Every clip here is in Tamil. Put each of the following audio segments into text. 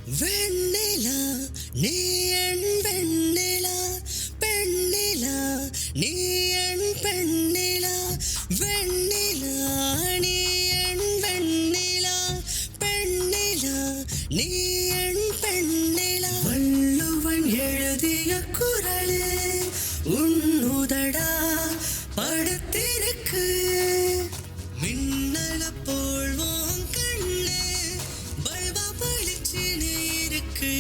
வெண்ணிலா நீ என் வெண்ணிலா, பெண்ணிலா நீ என் பெண்ணிலா, வெண்ணிலா நீ என் வெண்ணிலா, பெண்ணிலா நீ என் பெண்ணிலா. வள்ளுவன் எழுதிய குறளே உன்னுதடா படுத்திருக்கு, மின்னல போல்வோம் கண்ணு பல்பா பளிச்சுன்னு இருக்கு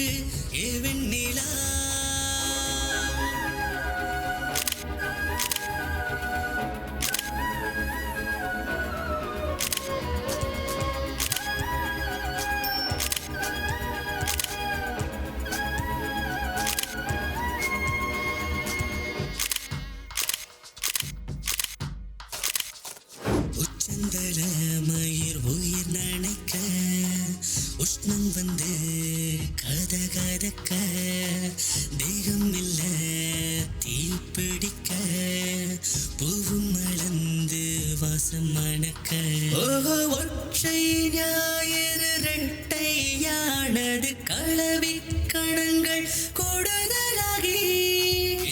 ஏ வெண்ணிலா. உச்சந்தல மயிர் உயிர் நனைக்க, உஷ்ணம் வந்து கதகதக்க, தேகம் இல்ல தீ பிடிக்க, பூவும் மலர்ந்து வாசம் மணக்க. ஓஹோ ஒற்றை ஞாயிறு ரெட்டையானது, களவி கணங்கள் கொடுதலாகி,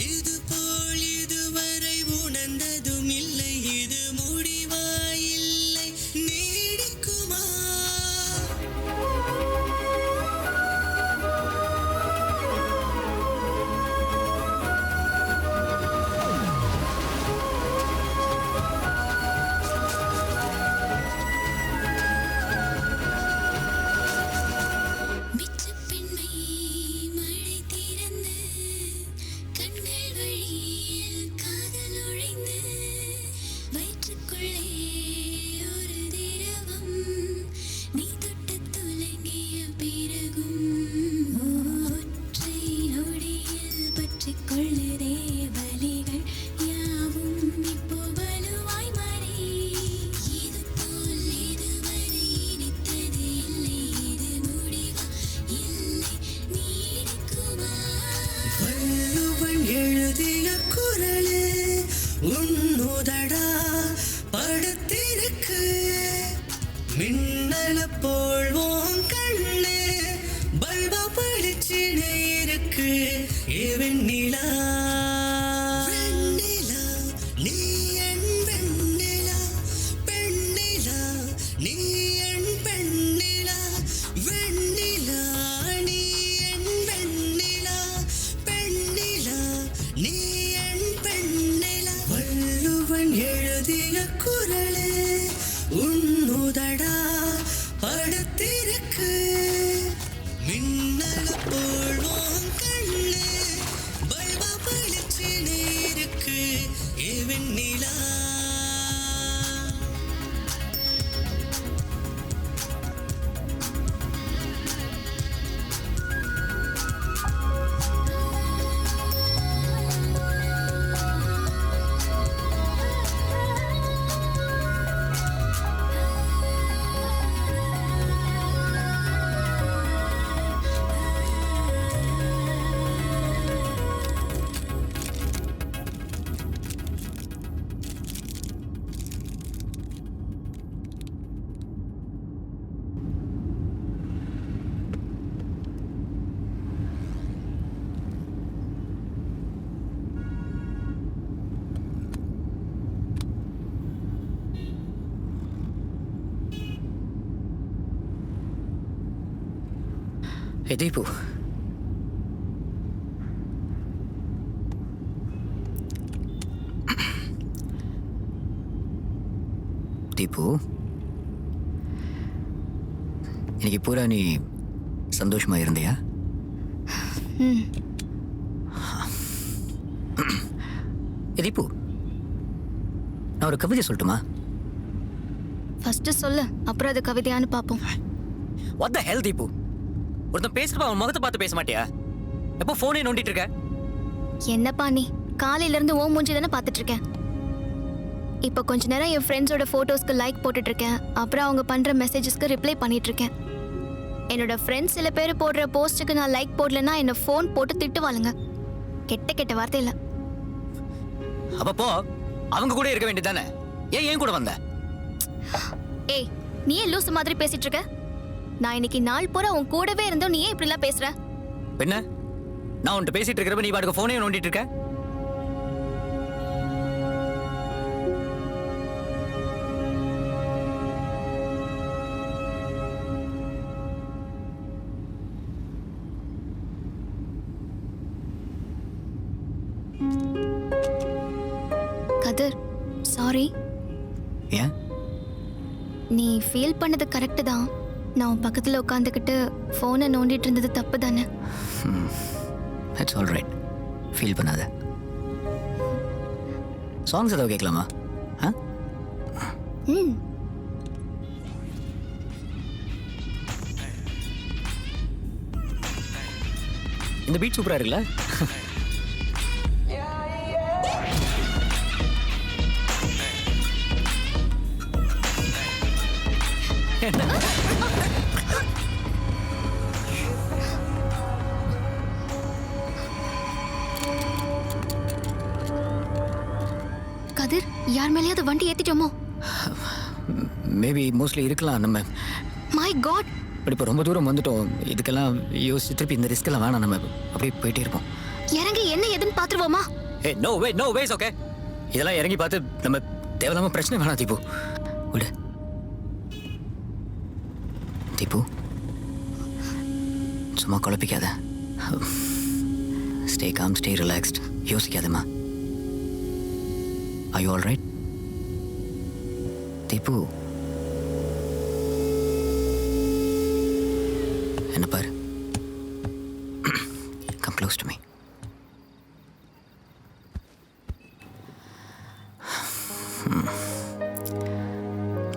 இது போல் இதுவரை உணர்ந்ததும் இல்லை, இது முடிவாயில்லை நீடிக்குமா. எழுதிய குறளே உன்னுதடா படுத்திருக்கு, மின்னல போல்வோம் கண்ணு பல்பா பளிச்சுன்னு இருக்கு ஏ வெண்ணிலா. வெண்ணிலா நீ என் வெண்ணிலா, பெண்ணிலா நீ என் பெண்ணிலா, வெண்ணிலா நீ என் வெண்ணிலா, பெண்ணிலா நீ என் பெண்ணிலா. வள்ளுவன் எழுதிய குறளே உன்னுதடா படுத்திருக்கு, மின்னல போல்வோம் கண்ணு பல்பா பளிச்சுன்னு இருக்கு ஏ வெண்ணிலா. Hey, Deepu. Deepu, இன்னைக்கு பூரா நீ சந்தோஷமா இருந்தியா? தீபு, நான் ஒரு கவிதை சொல்லட்டுமா? ஃபர்ஸ்ட் சொல்லு, அப்புறம் அது கவிதையான்னு பாப்போம். What the hell, Deepu? ஒருத்தன் பேசுறப்ப அவன் முகத்தை பார்த்து பேச மாட்டியா? எப்போ போனே நோண்டிட்டு இருக்க? என்னப்பா நீ காலையில இருந்து ஓ மூஞ்சி தானே பார்த்துட்டு இருக்கேன். இப்போ கொஞ்ச நேரம் என் ஃப்ரெண்ட்ஸோட போட்டோஸ்க்கு லைக் போட்டுட்டு இருக்கேன், அப்புறம் அவங்க பண்ற மெசேஜஸ்க்கு ரிப்ளை பண்ணிட்டு இருக்கேன். என்னோட ஃப்ரெண்ட்ஸ் சில பேர் போடுற போஸ்ட்டுக்கு நான் லைக் போடலன்னா என்ன ஃபோன் போட்டு திட்டுவாளுங்க. கெட்ட கெட்ட வார்த்தை இல்ல. அப்போ அவங்க கூட இருக்க வேண்டியதானே, ஏன் கூட வந்த? ஏய், நீ ஏன் லூசு மாதிரி பேசிட்டு இருக்க? நான் இன்னைக்கு நாள் பூரா உன் கூடவே இருந்தோம், நீ ஏன் இப்படி எல்லாம் பேசுற? என்ன நான் உன்கிட்ட பேசிட்டு இருக்கிறப்ப நீ பாட்டுக்கு போனே நோண்டிட்டு இருக்க? கதிர், சாரி. ஏன்? நீ ஃபீல் பண்ணது கரெக்டு தான். நான் உன் பக்கத்தில் உட்காந்துக்கிட்டு ஃபோனை நோண்டிட்டு இருந்தது தப்பு தானே? It's all right. ஃபீல் பண்ணாத. சாங்ஸ் ஏதாவது கேட்கலாமா? ஆ? ம். இந்த பீட் சூப்பராக இருக்குல்ல? கதிர், யார் மேலேயாவது வண்டி ஏத்திட்டோமோ? மேபி மோஸ்ட்லி இருக்கலாம். நம்ம மை காட், இப்படி இப்போ ரொம்ப தூரம் வந்துட்டோம். இதுக்கெல்லாம் யோசிச்சு திருப்பி இந்த ரிஸ்க்கெல்லாம் வேணாம். நம்ம அப்படியே போயிட்டே இருப்போம். இறங்கி என்ன ஏதுன்னு பாத்துருவோமா? ஏ நோ வேஸ் ஓகே. இதெல்லாம் இறங்கி பார்த்து நம்ம தேவையில்லாம பிரச்சனை வேணாம். தீபு விடு. தீபு சும்மா குழப்பிக்காத. Stay calm, stay relaxed. யோசிக்காதம்மா. Are you all right? Deepu என்ன பாரு. Come close to me.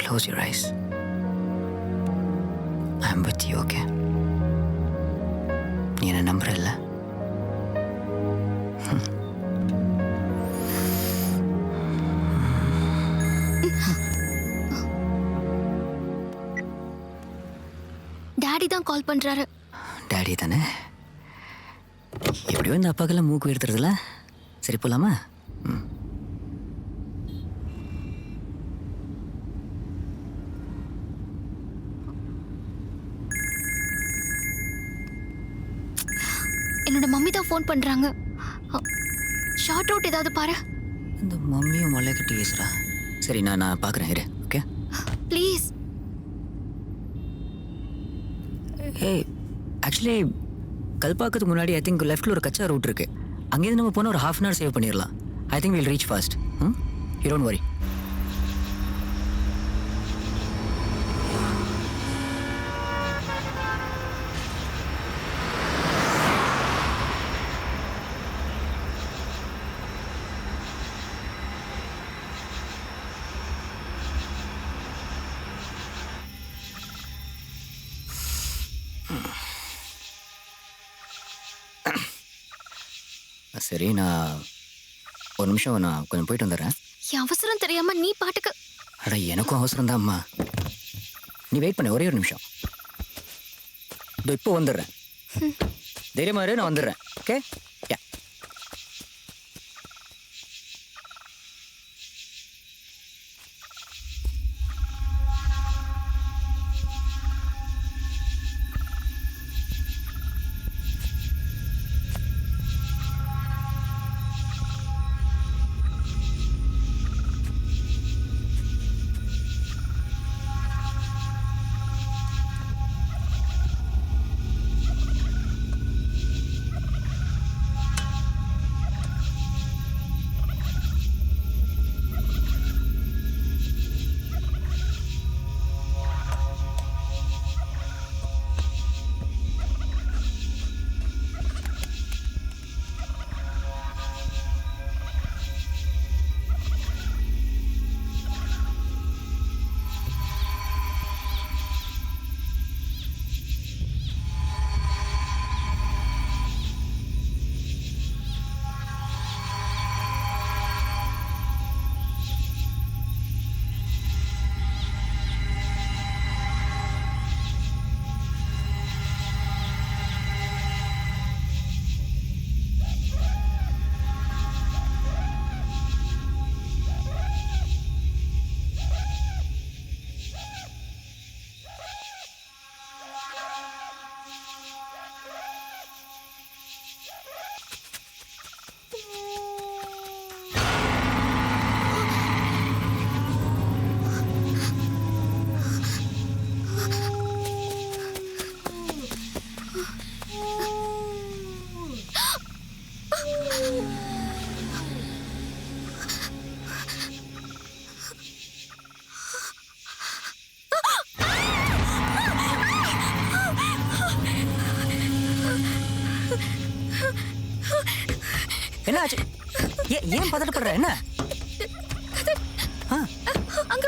Close your eyes. I'm with you, okay? நீ என்ன நம்புற இல்ல? டாடி தான் கால் பண்றாரு. டாடி தானே? எப்படியோ இந்த அப்பாக்கெல்லாம் மூக்கு எடுத்துறதுல. சரி போலாமா? என்னோட மம்மி தான் ஃபோன் பண்றாங்க. ஷார்ட் அவுட் ஏதாவது பாரு. இந்த மம்மியும் மொழை கட்டி பேசுறா. சரி நான் பார்க்குறேன் இரு. Okay please. ஏய் ஆக்சுவலி கல்பாக்கத்துக்கு முன்னாடி ஐ திங்க் லெஃப்டில் ஒரு கச்சா ரூட் இருக்குது. அங்கேருந்து நம்ம போனால் ஒரு ½ அன் ஹவர் சேவ் பண்ணிடலாம். I think will reach fast. You don't worry. சரி நான் ஒரு நிமிஷம் நான் கொஞ்சம் போயிட்டு வந்துடுறேன். என் அவசரம் தெரியாம நீ பாட்டுக்கு. அட எனக்கும் அவசரம் தான் அம்மா. நீ வெயிட் பண்ண ஒரே ஒரு நிமிஷம். இப்போ வந்துடுறேன். தைரியமா இரு, நான் வந்துடுறேன். Okay yeah. என்ன ஆச்சு? ஏன் பதட்டப்படுற? என்ன ஆ? அங்க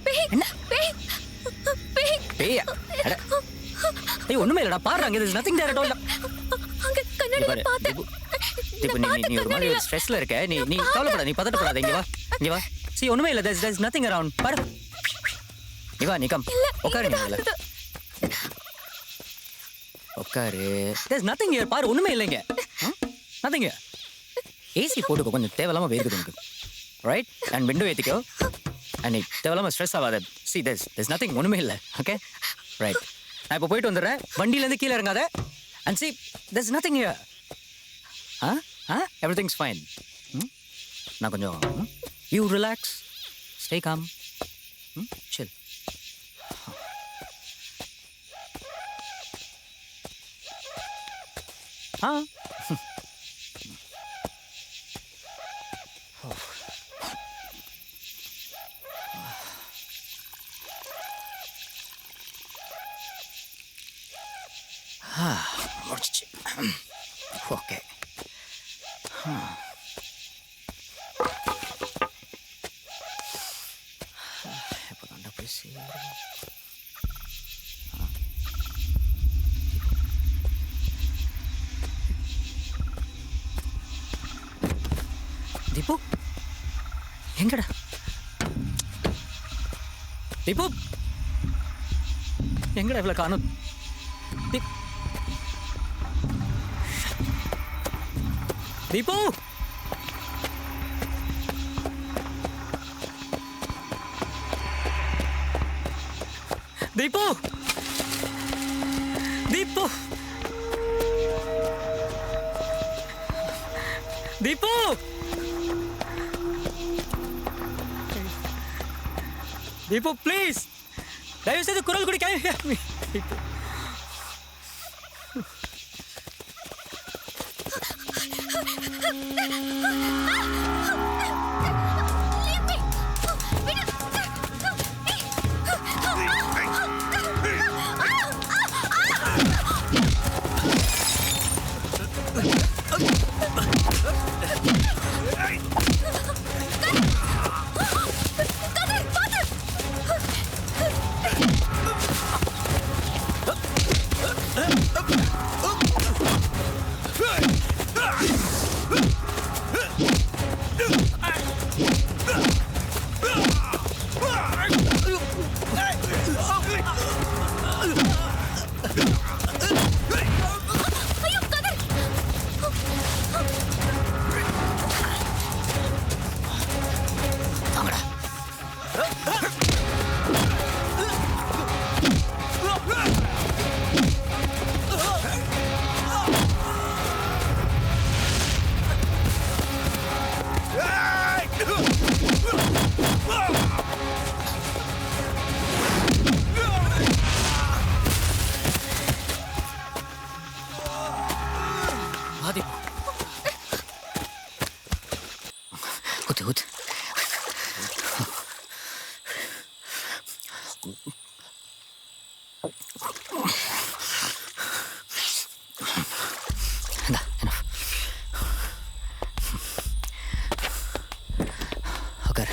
பேய் என்ன? பேய் பேய் பேயா? அட. ஏய் ஒண்ணுமே இல்லடா, பாரு அங்க there's nothing there at all. அங்க கண்ணாடில பார்த்தேன். இப்போ நீ ஒரு மாதிரி ஸ்ட்ரெஸ்ல இருக்க. நீ கவலைப்படாத, நீ பதட்டப்படாத. இங்க வா. See ஒண்ணுமே இல்ல, there's nothing around. பாரு. நீ கம். உட்காரு நீ மேல. உட்காரு. There's nothing here. பாரு ஒண்ணுமே இல்லைங்க. nothing here. ஏசி போட்டுக்கோ, கொஞ்சம் தேவையில்லாம வேர்க்குது எனக்கு. ரைட்? அண்ட் விண்டோ ஏத்திக்கோ. அண்ட் நீ தேவையில்லாம ஸ்ட்ரெஸ் ஆகாத. See there's nothing, ஒண்ணுமே இல்ல. Okay right. நான் இப்போ போயிட்டு வந்துடுறேன். வண்டியில இருந்து கீழே இறங்காத. And see there's nothing here. Everything's fine. நான் கொஞ்சம் you relax, stay calm, chill. முடிச்சிச்சு. ஓகே. இப்போ தாண்டா போய் சேரும். தீபு எங்கடா? தீபு எங்கடா இவ்வளவு காணும்? தீபு தீபு தீபு தீபு தீபு ப்ளீஸ் தயவு செய்து குரல் கொடுக்க. ஊத்து உட்கார்.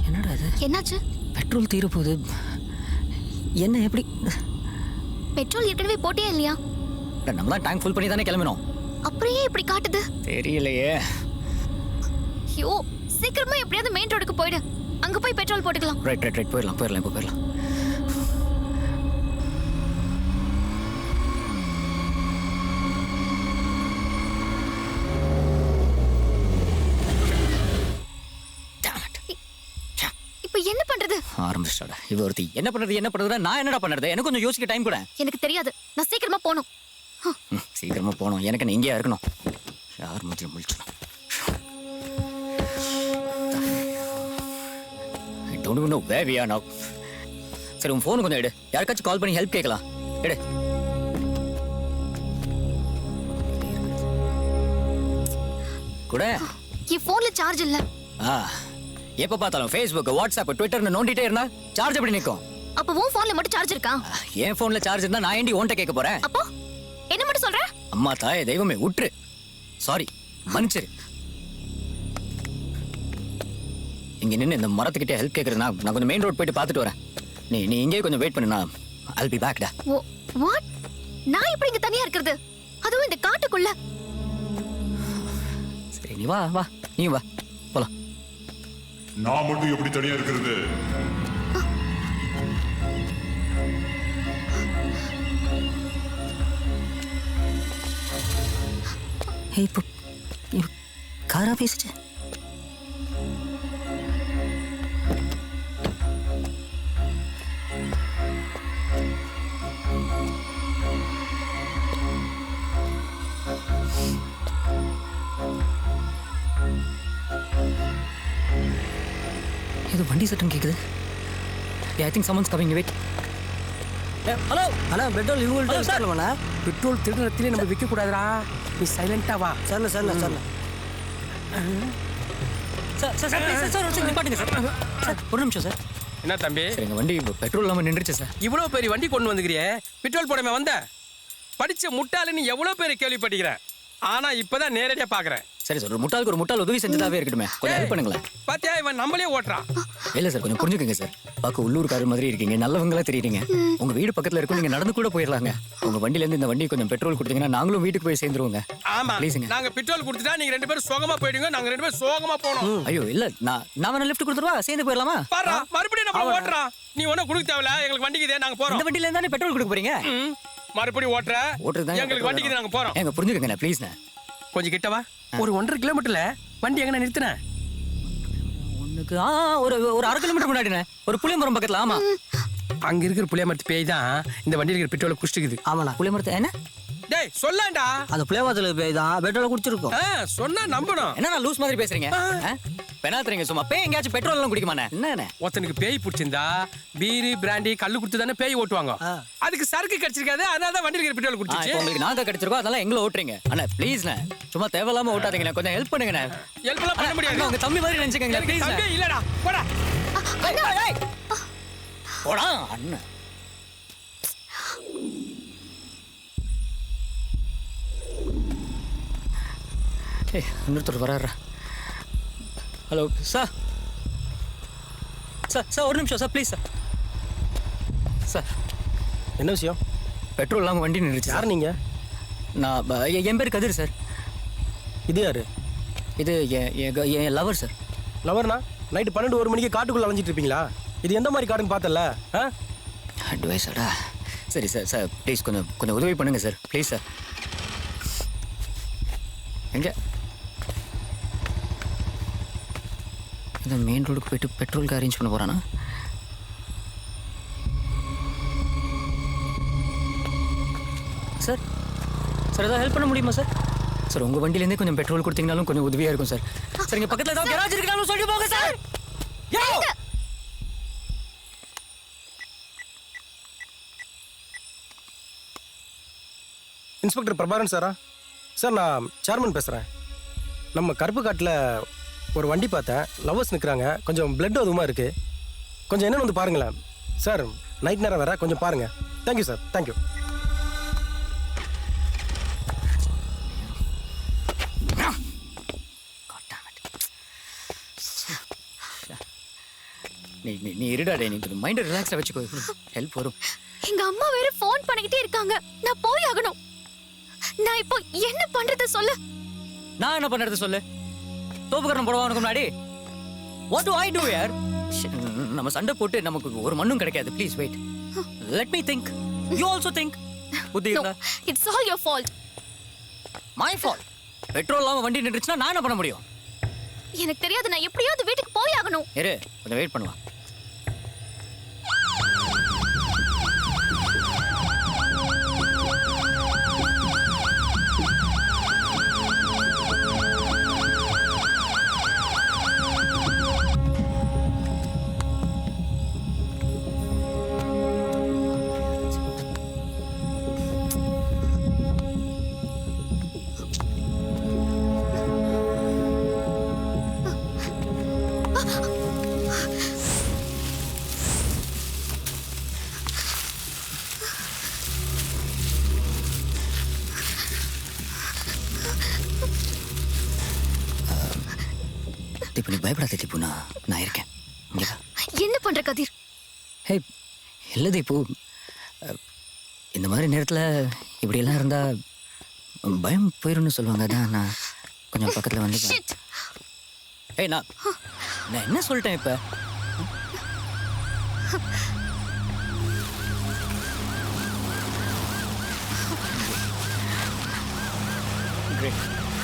என்னடா இது? என்னாச்சு? பெட்ரோல் தீர போகுது. என்ன எப்படி? பெட்ரோல் ஏற்கனவே போட்டியா இல்லையா? நம்ம தான் டேங்க் ஃபுல் பண்ணி தானே கிளம்பினோம். அப்புறம் ஏன் இப்படி காட்டுது? தெரியலையே. ஐயோ, சீக்கிரமா எப்படியாவது மெயின் ரோடுக்கு போயிடு. அங்க போய் பெட்ரோல் போட்டுக்கலாம். ரைட் போயிடலாம் இப்போ போயிடலாம். இப்போ என்ன பண்றது? ஆரம்பிச்சிட்டாடா இவ ஒருத்தி. என்ன பண்றது நான் என்னடா பண்றது? எனக்கு கொஞ்சம் யோசிக்க டைம் கூட. எனக்கு தெரியாது, நான் சீக்கிரமா போகணும். சீக்கிரமா போகணும். எனக்கு நீ இங்கேயா இருக்கணும். யார் மத்தியில் முழிச்சணும். I don't even know where we are now. சரி உன் ஃபோன் கொஞ்சம் எடு. யாருக்காச்சும் கால் பண்ணி ஹெல்ப் கேட்கலாம். எடு. கூட என் போன்ல சார்ஜ் இல்ல. ஆ எப்ப பார்த்தாலும் ஃபேஸ்புக் வாட்ஸ்அப் ட்விட்டர்னு நோண்டிட்டே இருந்தா சார்ஜ் எப்படி நிக்கும்? அப்ப உன் போன்ல மட்டும் சார்ஜ் இருக்கா? என் போன்ல சார்ஜ் இருந்தா நான் ஏண்டி உன்கிட்ட கேட்க போறேன்? அப்போ என்ன மட்டும் சொல்ற? அம்மா தாயே தெய்வமே விட்டுரு. சாரி, மன்னிச்சிரு. இங்க நின்று இந்த மரத்துக்கிட்டே ஹெல்ப் கேட்கறது நான் கொஞ்சம் மெயின் ரோட் போயிட்டு பார்த்துட்டு வரேன். நீ இங்கே கொஞ்சம் வெயிட் பண்ணு, நான் I'll be back டா. வாட்? நான் இப்படி இங்க தனியா இருக்கிறது, அதுவும் இந்த காட்டுக்குள்ள? சரி நீ வா வா, நீ வா போலாம். நான் மட்டும் எப்படி தனியா இருக்கிறது? இப்போ காரா பேசிச்சு. ஏதோ வண்டி சட்டம் கேக்குது. I think someone's coming. Wait. Hello அண்ணா பெட்ரோல் இவங்கள்ட்ட சார். சொல்லணும்ண்ணா. பெட்ரோல் திருநத்திலே நம்ம விற்க கூடாதுடா. நீ சைலண்டா வா. சரிண்ணா சரிண்ணா சரிண்ணா. Sir sir sir sir sir நிப்பாட்டுங்க சார். சார் ஒரு நிமிஷம் சார். என்ன தம்பி, சார் எங்க வண்டி பெட்ரோல் இல்லாம நின்றுச்சு சார். இவ்வளோ பெரிய வண்டி கொண்டு வந்துக்கிறியே, பெட்ரோல் போடாம வந்த? படிச்ச முட்டாளுன்னு எவ்வளோ பேர் கேள்விப்பட்டிக்கிறேன். ஆனா இப்பதான் நேரடியா பாக்குறேன். சரி சார், ஒரு முட்டாளுக்கு ஒரு முட்டாள் உதவி செஞ்சதாவே இருக்கட்டுமே, கொஞ்சம் ஹெல்ப் பண்ணுங்களேன். பாத்தியா, இவன் நம்மளே ஓட்டுறான். இல்ல சார், கொஞ்சம் புரிஞ்சுக்கங்க சார். பார்க்க உள்ளூர்காரர் மாதிரி இருக்கீங்க, நல்லவங்களா தெரியுறீங்க. உங்க வீடு பக்கத்துல இருக்கும், நீங்க நடந்து கூட போயிடலாங்க. உங்க வண்டில இருந்து இந்த வண்டி கொஞ்சம் பெட்ரோல் கொடுத்தீங்கன்னா நாங்களும் வீட்டுக்கு போய் சேர்ந்துருவோங்க. ஆமா, ப்ளீஸுங்க. நாங்க பெட்ரோல் கொடுத்துட்டா நீங்க ரெண்டு பேரும் சோகமா போயிடுங்க, நாங்க ரெண்டு பேரும் சோகமா போனோம். ஐயோ இல்ல, நான் வேணா லிஃப்ட் கொடுத்துருவா, சேர்ந்து போயிடலாமா? பாரு, மறுபடியும் நம்ம ஓட்டுறான். நீ ஒன்னும் கொடுக்க தேவையில்ல, எங்களுக்கு வண்டிக்குதே, நாங்க போறோம். இந்த வண்டில இருந்தானே பெட்ரோல் கொடுக்க போறீங்க. மறுபடியும் ஓட்டுற, ஓட்டுறதுதான் எங்களுக்கு வண்டிக்குது, நாங்க போறோம். ஏங்க புரிஞ்சுக்கங்க ப்ளீஸ்ண்ணே. கொஞ்சம் கிட்டவா. ஒரு 1.5 கிலோமீட்டர்ல வண்டி எங்க நிறுத்தின? ஒண்ணுக்கு ஒரு 1/2 கிலோமீட்டர் முன்னாடிண்ணே, ஒரு புளியமரம் பக்கத்துல. ஆமா, அங்க இருக்கிற புளியமரத்து பேய் தான் இந்த வண்டியில் இருக்கிற பெட்ரோலை குடிச்சிக்குது. ஆமாண்ணா, புளியமரத்தை என்ன? டேய் சொல்லாண்டா. அந்த புளியமரத்துல போய் தான் பெட்ரோலை குடிச்சிருக்கோம். சொன்னா நம்பணும். என்ன லூஸ் மாதிரி பேசுறீங்க? பெனாத்துறீங்க சும்மா. பேய் எங்கேயாச்சும் பெட்ரோல் எல்லாம் குடிக்குமாண்ணே? என்ன ஒருத்தனுக்கு பேய் பிடிச்சிருந்தா பீரி பிராண்டி கல்லு கொடுத்து தானே பேய் ஓட்டுவாங்க. அதுக்கு சரக்கு கிடைச்சிருக்காது, அதனால தான் வண்டியில் இருக்கிற பெட்ரோல் குடிச்சிச்சு. இப்போ உங்களுக்கு நாங்க கிடைச்சிருக்கோம், அதனால எங்களை ஓட்டுறீங்க. அண்ணா ப்ளீஸ்ண்ணே, சும்மா தேவையில்லாம ஓட்டாதீங்கண்ணே, கொஞ்சம் ஹெல்ப் பண்ணுங்கண்ணே. ஹெல்ப்லாம் பண்ண முடியாது. உங்க தம்பி மாதிரி நினைச்சுக்கங்க எனக்கு ப்ளீஸ். தம்பியே இல்லடா, போடா. போடா அண்ணா. இன்னொருத்தர் வராரு. Hello sir. சார் சார் ஒரு நிமிஷம் சார், ப்ளீஸ் சார். சார் என்ன விஷயம்? பெட்ரோல் இல்லாமல் வண்டி நின்றுச்சு. யார் நீங்க? நான் என் பேர் கதிர் சார். இது யாரு? இது என் லவர் சார். லவர்னா நைட்டு 12-1 மணிக்கு காட்டுக்குள்ள அலைஞ்சிட்டு இருப்பீங்களா? இது எந்த மாதிரி காடுன்னு பார்த்தல? அட்வைஸடா. சரி சார், சார் ப்ளீஸ் கொஞ்சம் கொஞ்சம் உதவி பண்ணுங்க சார், ப்ளீஸ் சார். எங்க இந்த மெயின் ரோடுக்கு போயிட்டு பெட்ரோலுக்கு அரேஞ்ச் பண்ண போறானா? சார் சார் ஏதாவது ஹெல்ப் பண்ண முடியுமா சார்? சார் உங்கள் வண்டியிலேருந்தே கொஞ்சம் பெட்ரோல் கொடுத்தீங்கனாலும் கொஞ்சம் உதவியாக இருக்கும் சார். சார் இங்கே பக்கத்தில் ஏதாவது கராஜ் இருக்காலும் சொல்லிட்டு போங்க சார். இன்ஸ்பெக்டர் பிரபாகரன் சாரா? சார் நான் சேர்மன் பேசுகிறேன். நம்ம கருப்பு காட்டில் ஒரு வண்டி பார்த்தேன், லவ்வர்ஸ் நிற்கிறாங்க, கொஞ்சம் பிளட் அதுவுமா இருக்குது. கொஞ்சம் என்னென்னு வந்து பாருங்களேன் சார். நைட் நேரம் வேறு, கொஞ்சம் பாருங்கள். Thank you sir, thank you. நீ இருடாடே, நீ கொஞ்சம் மைண்டை ரிலாக்ஸாக வச்சுக்கோ, ஹெல்ப் வரும். எங்க அம்மா வேற ஃபோன் பண்ணிக்கிட்டே இருக்காங்க, நான் போய் ஆகணும். நான் இப்போ என்ன பண்றது சொல்லு? நான் என்ன பண்றது சொல்லு? தோப்புக்கரணம் போடுவா உனக்கு முன்னாடி. வாட் டு ஐ டு யார்? நம்ம சண்டை போட்டு நமக்கு ஒரு மண்ணும் கிடைக்காது. Please wait, let me think. You also think. புத்தி இல்ல. It's all your fault. My fault? Petrol இல்லாம வண்டி நின்றுச்சுன்னா நான் என்ன பண்ண முடியும்? எனக்கு தெரியாது, நான் எப்படியாவது வீட்டுக்கு போய் ஆகணும். இரு, கொஞ்சம் வெயிட் பண்ணலாம். இப்போ நீ பயப்படாத தீபு, நான் இருக்கேன். இங்கே வா. என்ன பண்ற கதிர்? ஹே, இல்லை தீபு, இந்த மாதிரி நேரத்தில் இப்படியெல்லாம் இருந்தால் பயம் போயிடும்னு சொல்லுவாங்க. அதான் நான் கொஞ்சம் பக்கத்தில் வந்து Shit. ஏய், நான் என்ன சொல்லிட்டேன் இப்போ?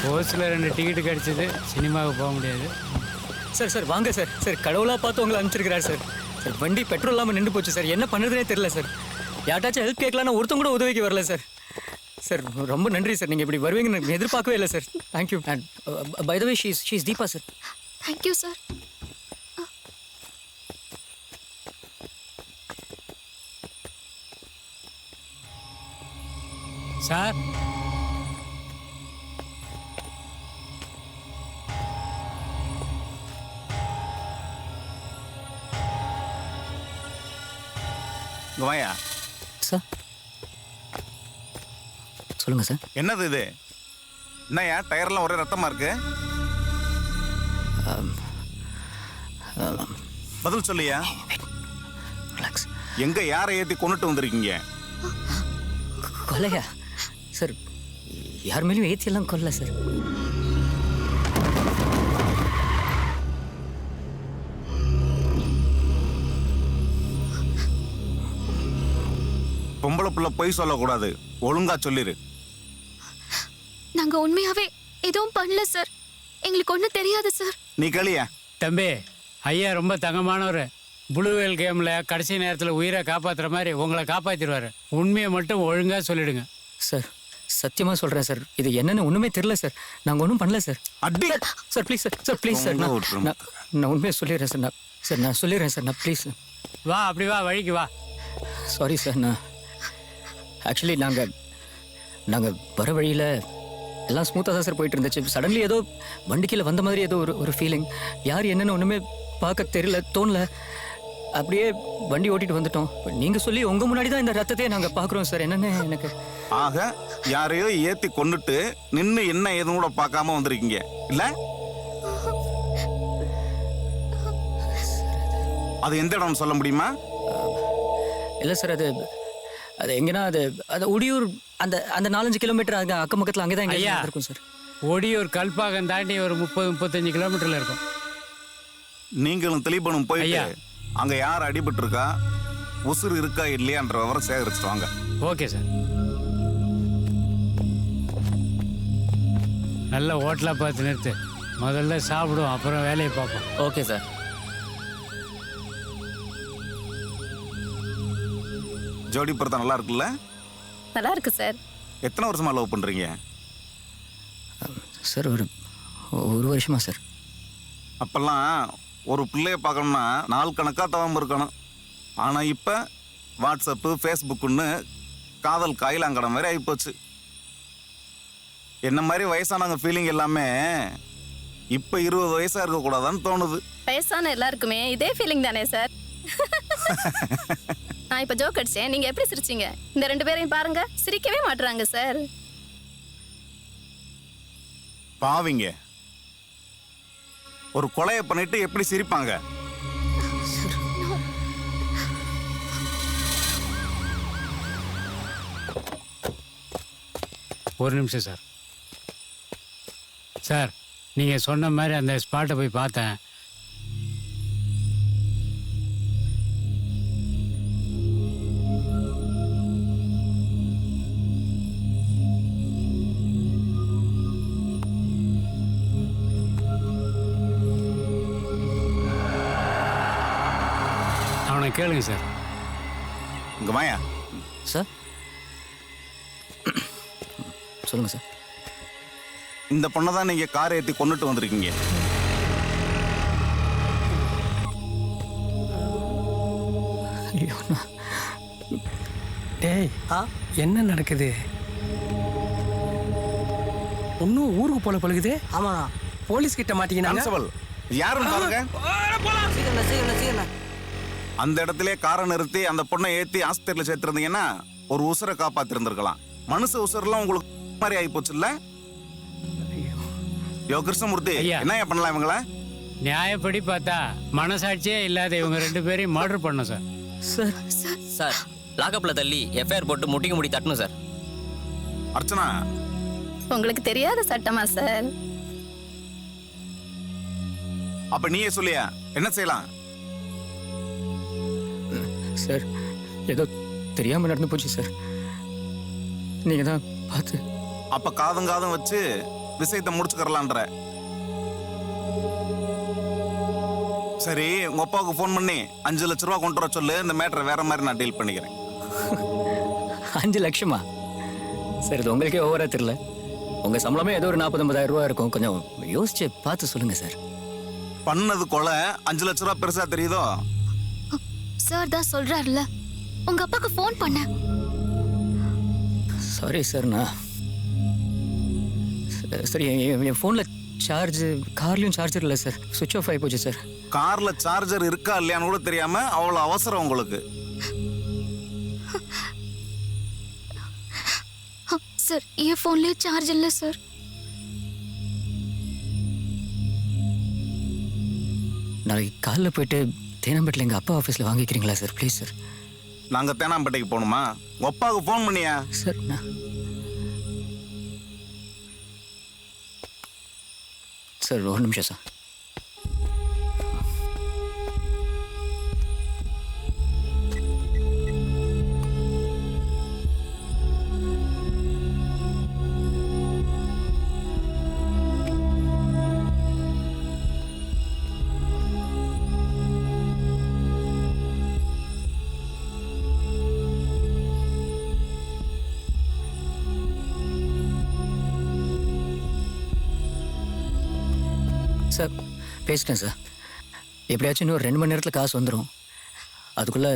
போஸ்டில் 2 டிக்கெட்டு கிடச்சிது, சினிமாவுக்கு போக முடியாது. சார் வாங்க சார். கடவுளாக பார்த்து உங்களை அனுப்பிச்சிருக்கிறார் சார். வண்டி பெட்ரோல் இல்லாமல் நின்று போச்சு சார். என்ன பண்ணுறதுனே தெரியல சார். யார்ட்டாச்சும் ஹெல்ப் கேட்கலான்னு ஒருத்தங்க கூட உதவிக்கு வரல சார். ரொம்ப நன்றி சார். நீங்கள் இப்படி வருவீங்கன்னு எதிர்பார்க்கவே இல்லை sir. Thank you. And by the way, she's Deepa sir. Thank you sir. Sir, இங்க வாயா. சார் சொல்லுங்கள் சார். என்னது இது? என்னய்யா டயர்லாம் ஒரே ரத்தமா இருக்கு? பதில் சொல்லியா. ரிலாக்ஸ். எங்க யாரை ஏத்தி கொண்டுட்டு வந்திருக்கீங்க? கொல்லையா சார்? யார் மேலேயும் ஏற்றியெல்லாம் கொல்ல சார். பொம்பளை புள்ள பொய் சொல்லக்கூடாது, ஒழுங்கா சொல்லிரு. நாங்க உண்மையாவே எதுவும் பண்ணல சார். எங்களுக்கு ஒன்றும் தெரியாது சார். நீ களியா. தம்பி, ஐயா ரொம்ப தங்கமானவர். ப்ளூவேல் கேமில் கடைசி நேரத்தில் உயிரை காப்பாற்றுற மாதிரி உங்களை காப்பாற்றிடுவார். உண்மையை மட்டும் ஒழுங்காக சொல்லிடுங்க. சார் சத்தியமாக சொல்கிறேன் சார், இது என்னென்னு ஒன்றுமே தெரில சார். நாங்கள் ஒன்றும் பண்ணல சார். அடி sir please sir please sir. நான் உண்மையை சொல்லிடுறேன் சார். நான் சொல்லிடுறேன் சார். ப்ளீஸ். வா, அப்படி வா, வழிக்கு வா. Sorry sir. ஆக்சுவலி நாங்கள் வர வழியில் எல்லாம் ஸ்மூத்தாக தான் சார் போயிட்டு இருந்துச்சு. சடன்லி ஏதோ வண்டிக்கில் வந்த மாதிரி ஏதோ ஒரு ஃபீலிங். யார் என்னென்னு ஒன்றுமே பார்க்க தெரியல, தோணல. அப்படியே வண்டி ஓட்டிட்டு வந்துட்டோம். நீங்கள் சொல்லி உங்கள் முன்னாடி தான் இந்த ரத்தத்தையே நாங்கள் பார்க்குறோம் சார். என்னென்னு எனக்கு. ஆக யாரையோ ஏத்தி கொண்டுட்டு நின்று என்ன ஏதும் கூட பார்க்காம வந்திருக்கீங்க இல்ல? அது எந்த இடம் சொல்ல முடியுமா? இல்லை சார், அது எங்கன்னா அது உடியூர் அந்த 4-5 கிலோமீட்டர் அங்கே அக்கம் பக்கத்தில் அங்கே தான் ஐயா, இருக்கும் சார். ஒடியூர் கல்பாக்கம் தாண்டி ஒரு 30-35 கிலோமீட்டரில் இருக்கும். நீங்களும் திலீபனும் போயிட்டு ஐயா, அங்க யார் அடிபட்டு இருக்கா, உசுறு இருக்கா இல்லையான்ற விவரம் சேகரிச்சுட்டு வாங்க. Okay sir. நல்ல ஹோட்டலாக பார்த்து நிறுத்து. முதல்ல சாப்பிடுவோம், அப்புறம் வேலையை பார்ப்போம். Okay sir. ஜோடி பொருத்தம் நல்லா இருக்குல்ல? நல்லா இருக்கு சார். எத்தனை வருஷமா லவ் பண்றீங்க? சார் ஒரு வருஷமா சார். அப்பெல்லாம் ஒரு பிள்ளைய பார்க்கணும்னா நாள் கணக்காக தவம் இருக்கணும். ஆனால் இப்போ வாட்ஸ்அப்பு ஃபேஸ்புக்குன்னு காதல் காயிலாங்கடம் மாதிரி ஆகிப்போச்சு. என்ன மாதிரி வயசானவங்க ஃபீலிங் எல்லாமே இப்போ 20 வயசாக இருக்கக்கூடாதான்னு தோணுது. வயசான எல்லாருக்குமே இதே ஃபீலிங் தானே சார்? நான் இப்போ ஜோக் அடிச்சேன், நீங்கள் எப்படி சிரிச்சீங்க? இந்த 2 பேரையும் பாருங்க, சிரிக்கவே மாட்டுறாங்க சார். பாவிங்க, ஒரு கொலையை பண்ணிட்டு எப்படி சிரிப்பாங்க? ஒரு நிமிஷம் சார். சார், நீங்கள் சொன்ன மாதிரி அந்த ஸ்பாட்டை போய் பார்த்தேன். அவனை கேளுங்க சார். இங்கே வாயா. சார் சொல்லுங்கள் சார். இந்த பொண்ணை தான் நீங்கள் காரை ஏற்றி கொண்டுட்டு வந்திருக்கீங்க. டேய், என்ன நடக்குது? ஒன்றும் ஊருக்கு போல பழகுது. ஆமாண்ணா. போலீஸ் கிட்ட மாட்டீங்கன்னா கான்ஸ்டபிள், யாருன்னு பாருங்க. சீக்கிரம் சீக்கிரம் சீக்கிரம். அந்த இடத்துல காரை நிறுத்தி அந்த பொண்ணை ஏற்றி ஆஸ்பத்திரியில் சேர்த்துருந்தீங்கன்னா ஒரு உசுரை காப்பாத்திருந்திருக்கலாம். மனுஷ உசுரெல்லாம் உங்களுக்கு மாதிரி ஆகி போச்சு இல்ல? யோ கிருஷ்ணமூர்த்தி, ஐயா. என்ன பண்ணலாம் இவங்கள? நியாயப்படி பார்த்தா மனசாட்சியே இல்லாத இவங்க 2 பேரையும் மர்டர் பண்ணோம் சார். சார் சார் லாக்அப்ல தள்ளி எஃப்ஐஆர் போட்டு முட்டிக்கு முடி தட்டணும் சார். அர்ச்சனா, உங்களுக்கு தெரியாத சட்டமா சார்? அப்ப நீயே சொல்லியா என்ன செய்யலாம்? சார் ஏதோ தெரியாமல் நடந்து போச்சு சார். நீங்கள் தான் பார்த்து. அப்ப காதும் வச்சு விஷயத்தை முடிச்சுக்கறலான்ற. சரி, உங்க அப்பாவுக்கு ஃபோன் பண்ணி 5 லட்ச ரூபா கொண்டு வர சொல்லு. இந்த மேட்டரை வேற மாதிரி நான் டீல் பண்ணிக்கிறேன். 5 லட்சமா சார்? இது உங்களுக்கே ஓவரா தெரியல. உங்கள் சம்பளமே ஏதோ ஒரு 40-50,000 ரூபா இருக்கும். கொஞ்சம் யோசிச்சு பார்த்து சொல்லுங்கள் சார். பண்ணது கொலை 5 லட்ச ரூபா பெருசா தெரியுதோ? சார் தான் சொல்றாருல்ல, உங்க அப்பாக்கு ஃபோன் பண்ண. சாரி சார், நான் சரி என் ஃபோனில் சார்ஜ், கார்லேயும் சார்ஜர் இல்லை சார். சுவிட்ச் ஆஃப் ஆகி போச்சு சார். கார்ல சார்ஜர் இருக்கா இல்லையான்னு கூட தெரியாம அவ்வளவு அவசரம் உங்களுக்கு. சார் என் ஃபோன்லயே சார்ஜ் இல்லை சார். நாளைக்கு காலைல போயிட்டு தேனாம்பேட்டில் எங்கள் அப்பா ஆஃபீஸில் வாங்கிக்கிறீங்களா சார்? Please sir. நாங்க தேனாம்பேட்டைக்கு போகணுமா? உங்க அப்பாவுக்கு ஃபோன் பண்ணியா? சார் நான் சார் ஒரு நிமிஷம் சார். சார் பேசிட்டேன் சார். எப்படியாச்சும் இன்னும் 2 மணி நேரத்தில் காசு வந்துடும். அதுக்குள்ளே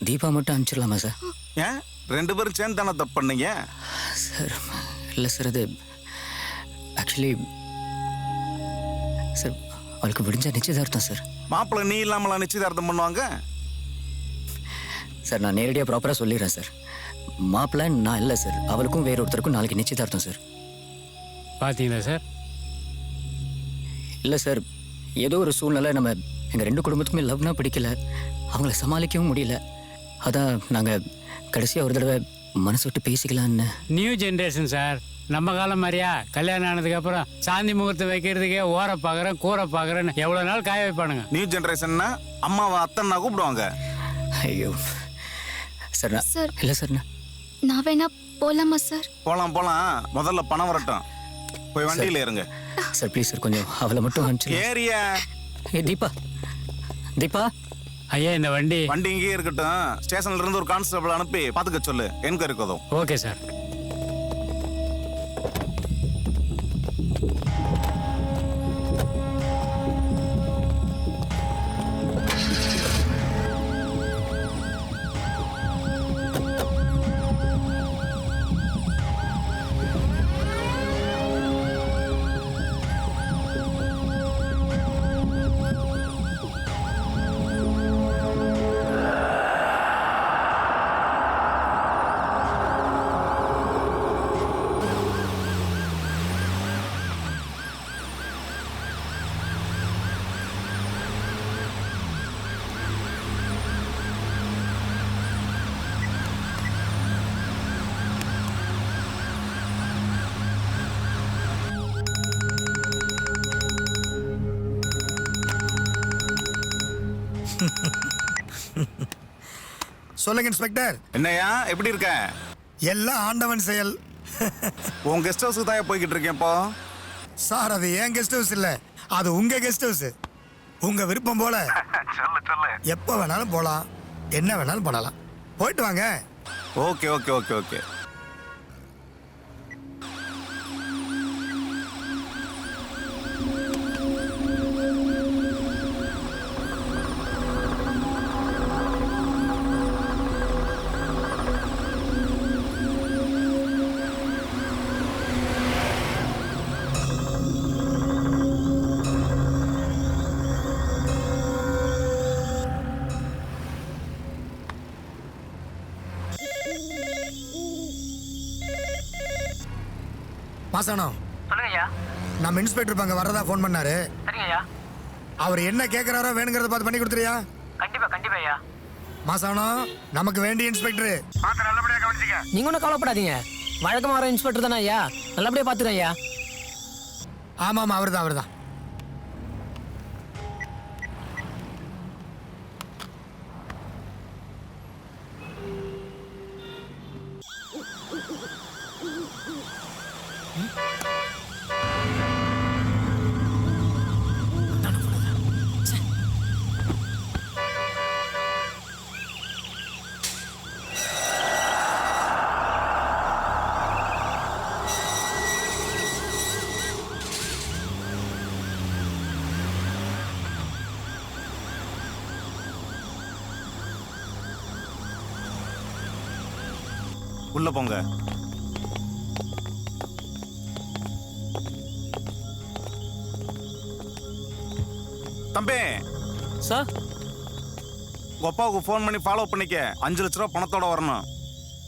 தீபா மட்டும் அனுப்பிச்சிடலாமா சார்? ஏன் 2 பேரும் சேர்ந்து தானே தப்பு பண்ணீங்க? சார் இல்லை சார், அது ஆக்சுவலி சார் அவளுக்கு விடிஞ்சா நிச்சயதார்த்தம் சார். மாப்பிள்ளை நீ இல்லாமலாம் நிச்சயதார்த்தம் பண்ணுவாங்க? சார் நான் நேரடியாக ப்ராப்பராக சொல்லிடுறேன் சார். மாப்பிள்ளை நான் இல்லை சார், அவளுக்கும் வேற ஒருத்தருக்கும் நாளைக்கு நிச்சயதார்த்தம் சார். பார்த்தீங்களா சார்? இல்லை சார், ஏதோ ஒரு சூழ்நிலை நம்ம எங்கள் 2 குடும்பத்துக்குமே லவ்னா பிடிக்கல, அவங்கள சமாளிக்கவும் முடியல. அதான் நாங்கள் கடைசியாக ஒரு தடவை மனசு விட்டு பேசிக்கலான்னு. New generation sir. நம்ம காலம் மாதிரியா கல்யாணம் ஆனதுக்கப்புறம் சாந்தி முகூர்த்தம் வைக்கிறதுக்கே ஓர பார்க்குறேன் கூரை பார்க்குறேன்னு எவ்வளோ நாள் காய வைப்பானுங்க. நியூ ஜென்ரேஷன்னா அம்மாவை அத்தன்னா கூப்பிடுவாங்க. ஐயோ சார் நான் சார் இல்லை சார், நான் வேணா போலாமா சார்? போலாம் முதல்ல பணம் வரட்டும். போய் வண்டியில் ஏறுங்க சார். ப்ளீஸ் சார், கொஞ்சம் அவளை மட்டும் அனுப்பிச்சு. ஏரியா தீபா, தீபா ஐயா இந்த வண்டி இங்கேயே இருக்கட்டும். ஸ்டேஷன்ல இருந்து ஒரு கான்ஸ்டபிள் அனுப்பி பாத்துக்க சொல்லு. எங்க இருக்கதும். Okay sir. சொல்லுங்க இன்ஸ்பெக்டர். என்னையா எப்படி இருக்க? எல்லாம் ஆண்டவன் செயல். உன் கெஸ்ட் ஹவுஸுக்கு தான் போய்கிட்டு இருக்கேன் இப்போ. சார் அது ஏன் கெஸ்ட் ஹவுஸ் இல்ல, அது உங்க கெஸ்ட் ஹவுஸ். உங்க விருப்பம் போல எப்ப வேணாலும் போலாம், என்ன வேணாலும் பண்ணலாம். போயிட்டு வாங்க. Okay okay okay okay. Masanam சொல்லுங்கய்யா. நம்ம இன்ஸ்பெக்டர் அங்க வரதா ஃபோன் பண்ணாரு. சரிங்கய்யா. அவர் என்ன கேட்குறாரோ வேணுங்கிறத பார்த்து பண்ணி கொடுத்துறியா? கண்டிப்பா ஐயா. மாசானம் நமக்கு வேண்டிய இன்ஸ்பெக்டர் பார்த்து நல்லபடியாக கவனிச்சிக்க. நீங்க ஒன்றும் கவலைப்படாதீங்க. வழக்கமாக வர இன்ஸ்பெக்டர் தானே ஐயா, நல்லபடியாக பார்த்துக்கேன் ஐயா. ஆமாம் அவர் தான். உள்ள போங்க. தம்பி சார், உங்க அப்பாவுக்கு ஃபோன் பண்ணி ஃபாலோ பண்ணிக்க. 5 லட்ச ரூபா பணத்தோட வரணும்.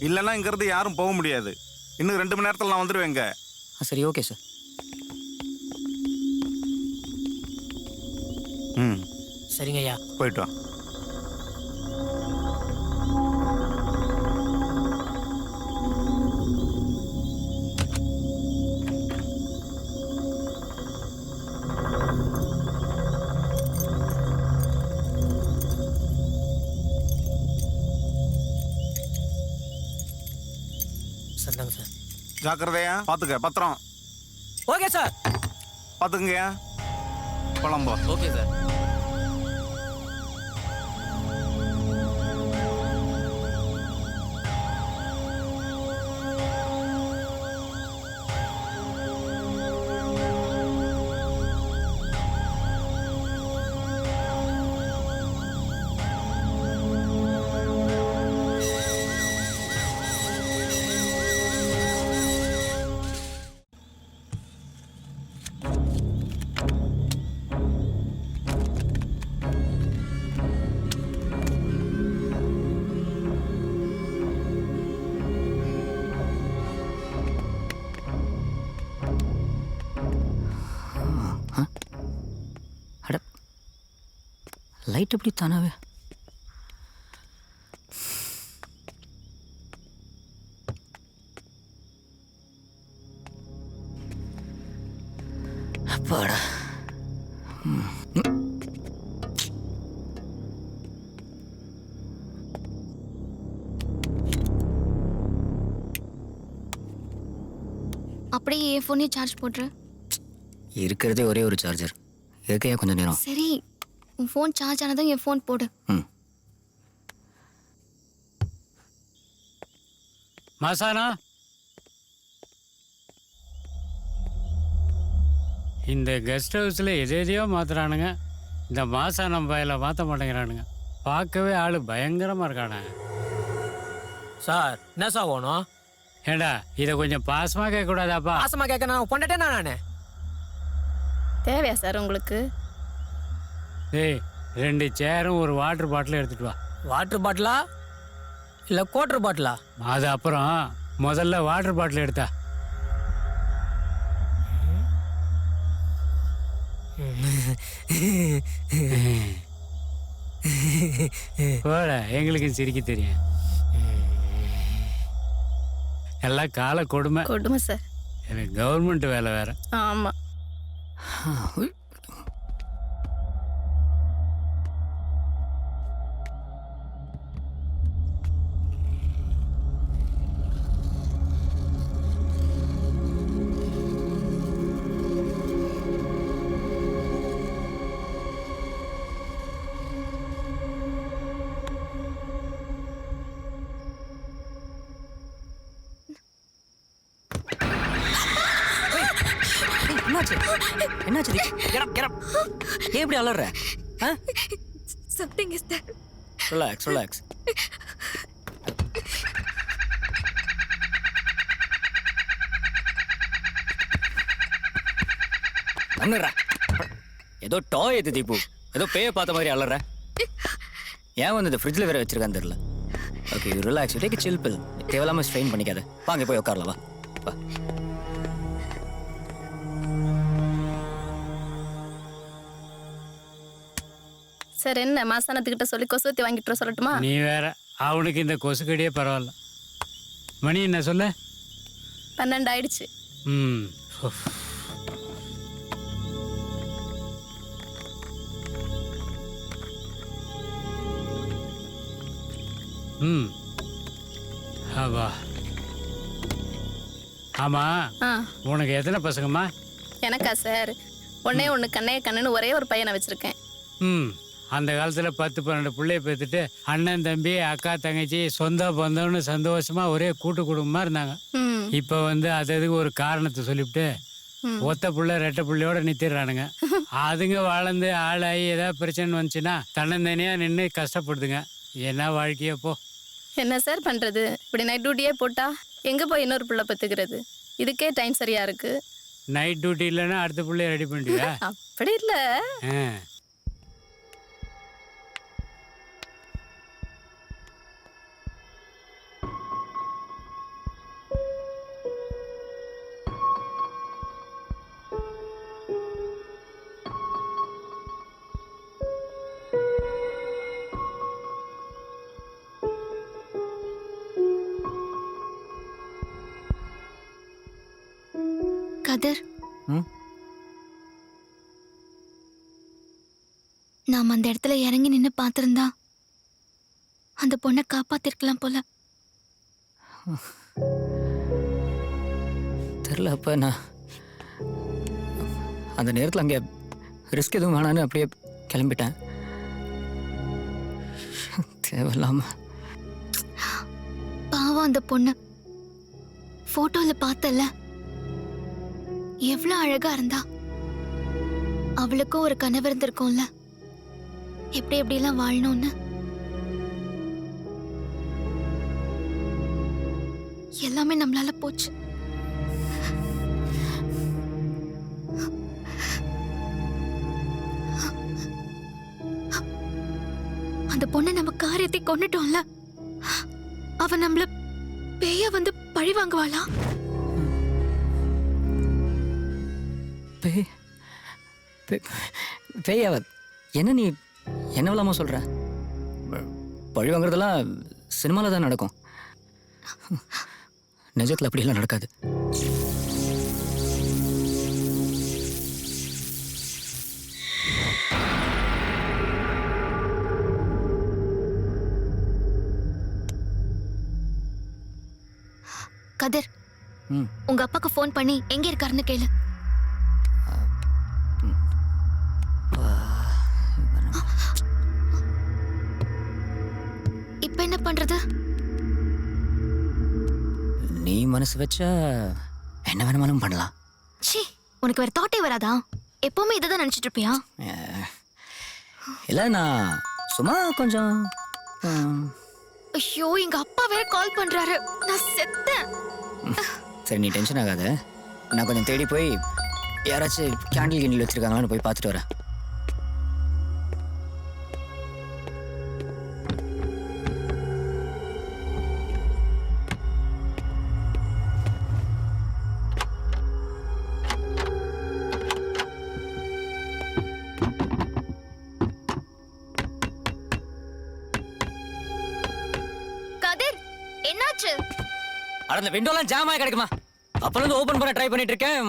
இல்லைன்னா இங்கிருந்து யாரும் போக முடியாது. இன்னும் 2 மணி நேரத்தில் நான் வந்துடுவேங்க. சரி, ஓகே சார். ம், சரிங்க ஐயா. போயிட்டு வா. சரிதாங்க சார். ஜாக்கிரதையா பார்த்துக்க. பத்திரம் ஓகே சார். பார்த்துக்குங்கய்யா. குழம்போ. Okay sir. லைட் எப்படி தானாவே? அப்பாடா. அப்படியே என் ஃபோனே சார்ஜ் போட்டுரு. இருக்கிறதே ஒரே ஒரு சார்ஜர். இருக்கையா கொஞ்சம் நேரம். சரி, உன் ஃபோன் சார்ஜ் ஆனதும் என் ஃபோன் போடு. ம். மாசானா, இந்த கெஸ்ட் ஹவுஸில் எதையோ மாத்துறானுங்க. இந்த மாசானம் பயில மாற்ற மாட்டேங்கிறானுங்க. பார்க்கவே ஆள் பயங்கரமாக இருக்கானுங்க. சார் என்ன சார் வேணும்? ஏண்டா இதை கொஞ்சம் பாசமாக கேட்கக்கூடாதாப்பா? பாசமாக கேட்க நான் கொண்டாட்டேனா நான்? தேவையா சார் உங்களுக்கு? டேய், 2 சேரும் ஒரு வாட்டர் பாட்டிலும் எடுத்துட்டு வா. வாட்டர் பாட்டிலா இல்லை குவாட்டர் பாட்டிலா? அது அப்புறம் முதல்ல வாட்டர் பாட்டில் எடுத்தா. போட, எங்களுக்கு சிரிக்க தெரியும். எல்லாம் கால கொடுமை. கொடுமை சார். எனக்கு கவர்மெண்ட் வேலை வேற. ஆமா. என்னாச்சு? ஏன் இப்படி அலற? Something is there. ரிலாக்ஸ். ஏதோ டாய் எது தீபு, ஏதோ பேய பார்த்த மாதிரி அலற. ஏன் வந்து ஃப்ரிட்ஜில் வேற வச்சிருக்கான்னு தெரியல. Okay, relax, take a chill pill. தேவையில்லாம ஸ்ட்ரெயின் பண்ணிக்காத. வாங்க போய் உட்காரலாம். வா. சார் என்ன மாசானத்துக்கிட்ட சொல்லி கொசுவத்தி வாங்கிட்டு வர சொல்லட்டுமா? நீ வேற, அவனுக்கு இந்த கொசுக்கடியே பரவாயில்ல. மணி என்ன சொல்ல? 12 ஆயிடுச்சு. ம் ம் ஆவா. ஆமா, உனக்கு எத்தனை பசங்கம்மா? எனக்கா சார்? ஒன்னே ஒன்று கண்ணைய கண்ணுன்னு ஒரே ஒரு பையனை வச்சிருக்கேன். ம் அந்த காலத்தில் 10-12 பிள்ளைய பெற்றுட்டு அண்ணன் தம்பி அக்கா தங்கச்சி சொந்த பந்தம்னு சந்தோஷமா ஒரே கூட்டு குடும்பமாக இருந்தாங்க. இப்போ வந்து அதுக்கு ஒரு காரணத்தை சொல்லிவிட்டு ஒத்த புள்ள ரெட்டை புள்ளையோட நிறுத்திடுறானுங்க. அதுங்க வளர்ந்து ஆளாகி ஏதாவது பிரச்சனை வந்துச்சுன்னா தன்னந்தனியாக நின்று கஷ்டப்படுதுங்க. என்ன வாழ்க்கையப்போ? என்ன சார் பண்ணுறது? இப்படி நைட் டியூட்டியே போட்டா எங்கே போய் இன்னொரு பிள்ளை பெற்றுக்கிறது? இதுக்கே டைம் சரியா இருக்கு. நைட் டியூட்டி இல்லைன்னா அடுத்த பிள்ளைய ரெடி பண்ணிட்டியா? அப்படி இல்லை. கதிர், நாம அந்த இடத்துல இறங்கி நின்று பார்த்திருந்தா அந்த பொண்ணை காப்பாத்திருக்கலாம் போல. தெரில. அப்போ நான் அந்த நேரத்தில் அங்கே ரிஸ்க் எதுவும் வேணான்னு அப்படியே கிளம்பிட்டேன். தேவையில்லாம. பாவம் அந்த பொண்ணு. போட்டோல பார்த்தல எவ்வளவு அழகா இருந்தா. அவளுக்கும் ஒரு கனவு இருந்திருக்கும்ல, எப்படி எப்படிலாம் வாழணும்னு. எல்லாமே நம்மளால போச்சு. அந்த பொண்ணை நம்ம காரியத்தை கொண்டுட்டோம்ல, அவ நம்மள பேய வந்து பழி வாங்குவாளா? பேயாவ என்ன நீ என்ன இல்லாமல் சொல்கிற? பழி வாங்குறதெல்லாம் சினிமாவில் தான் நடக்கும். நிஜத்தில் அப்படியெல்லாம் நடக்காது. கதிர், உங்க அப்பாக்கு ஃபோன் பண்ணி எங்க இருக்காருன்னு கேளு. இப்ப என்ன பண்றது? நீ மனசு வச்சா என்ன வேணுமாலும் பண்ணலாம். சீ, உனக்கு வேற தாட்டே வராதா? எப்பவுமே இதை நினைச்சிட்டு இருப்பியா? இல்ல, நான் சும்மா கொஞ்சம். ஐயோ, எங்க அப்பா வேற கால் பண்றாரு. நான் செத்தேன். சரி, நீ டென்ஷன் ஆகாத. நான் கொஞ்சம் தேடி போய் யாராச்சும் கேண்டில் கிண்டில் வச்சிருக்காங்களான்னு போய் பார்த்துட்டு வரேன். கதிர், என்னாச்சு? அட, அந்த விண்டோலாம் ஜாம் ஆகி கிடக்குமா? அப்பல இருந்து ஓபன் பண்ண ட்ரை பண்ணிட்டு இருக்கேன்.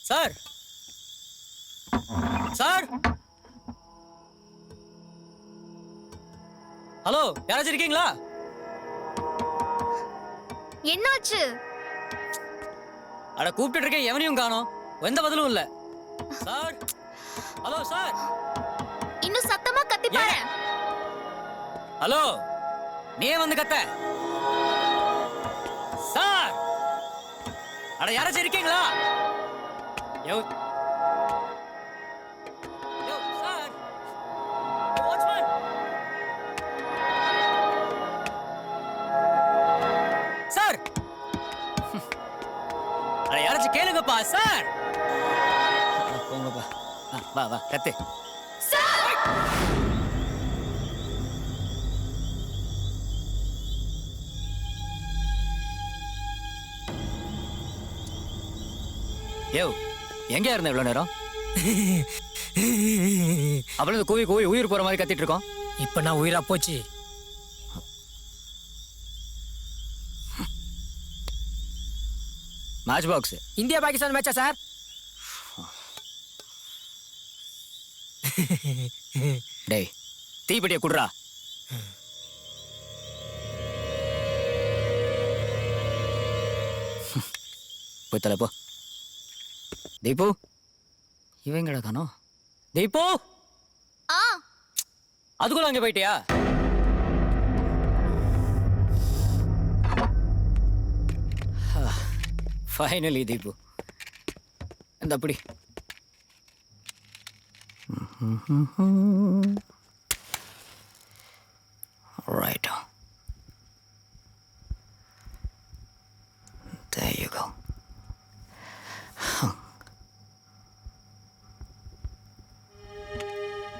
சார், சார், ஹலோ, யாராச்சும் இருக்கீங்களா? என்னாச்சு? அட, கூப்பிட்டு இருக்கேன், எவனையும் காணோம். எந்த பதிலும் இல்ல. Sir, hello sir. இன்னும் சத்தமா கத்தி பாரு. ஹலோ, நீ வந்து கத்த. சார், அட, யாராச்சும் இருக்கீங்களா? யோ யோ சார், வாட்ச்மேன். சார், அட, யாராச்சும் கேளுங்கப்பா. சார், போங்கப்பா. வா வா, கத்து. யோ எங்கேயா இருந்த இவ்வளோ நேரம்? அவ்வளவு கூவி கூவி உயிர் போற மாதிரி கத்திட்டு இருக்கோம். இப்போ நான் உயிரா போச்சு. மேட்ச் பாக்ஸ் இந்தியா பாகிஸ்தான் மேட்சா சார்? டேய் தீப்பெட்டியை குடுறா. போய் தலை போ. தீபு இவங்கடா காணோம். தீபு அதுக்குள்ள அங்கே போயிட்டியா? ஃபைனலி தீபு இந்த அப்படி right. There you go.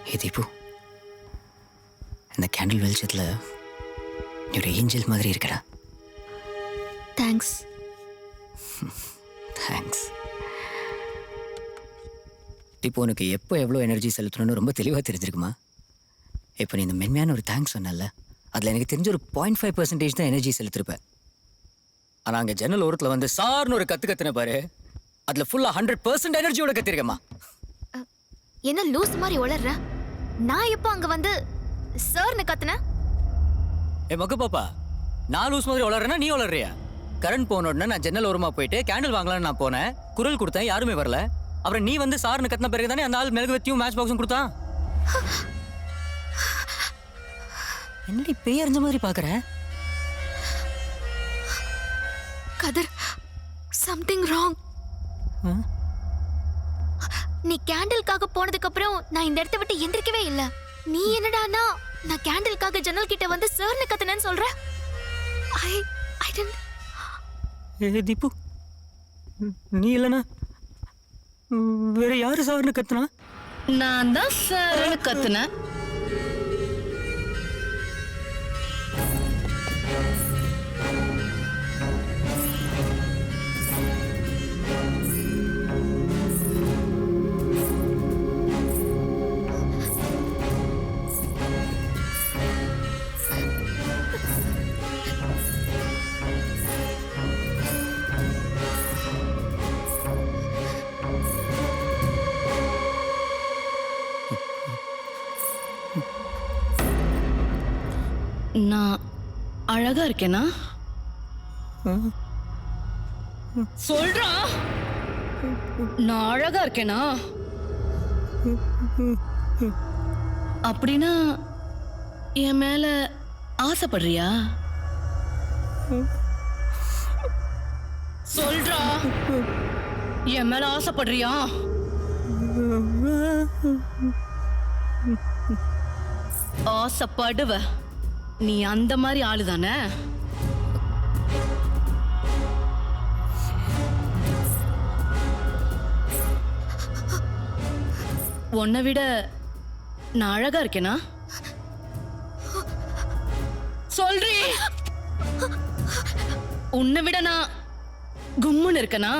Hey Deepu, இந்த கேண்டில் வெளிச்சத்துல நீ ஒரு ஏஞ்சல் மாதிரி இருக்கடா. தேங்க்ஸ். தேங்க்ஸ். இப்போ உனக்கு எப்போ எவ்வளோ எனர்ஜி செலுத்தணும்னு ரொம்ப தெளிவாக தெரிஞ்சிருக்குமா? இப்போ நீ இந்த மென்மையான ஒரு தேங்க்ஸ் சொன்னல, அதில் எனக்கு தெரிஞ்ச ஒரு 0.5% தான் எனர்ஜி செலுத்திருப்பேன். ஆனால் அங்கே ஜன்னல் ஓரத்தில் வந்து சார்னு ஒரு கத்துன பாரு, அதில் ஃபுல்லாக 100% எனர்ஜியோட கத்திருக்கேம்மா. என்ன லூஸ் மாதிரி உளர்ற? நான் எப்போ அங்கே வந்து சார்னு கத்துனேன்? ஏ மக்கு பாப்பா, நான் லூஸ் மாதிரி உளறேன்னா நீ உளறியா? கரண்ட் போன உடனே நான் ஜன்னல் ஓரமாக போயிட்டு கேண்டில் வாங்கலான்னு நான் போனேன். குரல் கொடுத்தேன், யாருமே வரல. அப்புறம் நீ வந்து சார்னு கத்தின பிறகு தானே அந்த ஆள் மெழுகுவத்தியும் மேட்ச் பாக்ஸும் கொடுத்தான். என்னடி பேய் அறிஞ்ச மாதிரி பார்க்குற? கதிர், சம்திங் ராங். நீ கேண்டிலுக்காக போனதுக்கு அப்புறம் நான் இந்த இடத்தை விட்டு எந்திரிக்கவே இல்ல. நீ என்னடானா நான் கேண்டிலுக்காக ஜன்னல் கிட்ட வந்து சார்னு கத்துனேன்னு சொல்ற? I didn't. ஏ தீபு, நீ இல்லைனா வேற யாரு சார்னு கத்துனா? நான் தான் சார்னு கத்துனேன். நான் அழகா இருக்கேனா? சொல்றா, நான் அழகா இருக்கேனா? அப்படின்னா என் மேல ஆசைப்படுறியா? சொல்றா, என் மேல ஆசைப்படுறியா? ஆசைப்படுவ. நீ அந்த மாதிரி ஆளு தானே? உன்னை விட நான் அழகா இருக்கேனா? சொல்றீ, உன்னை விட நான் கும்முன்னு இருக்கனா?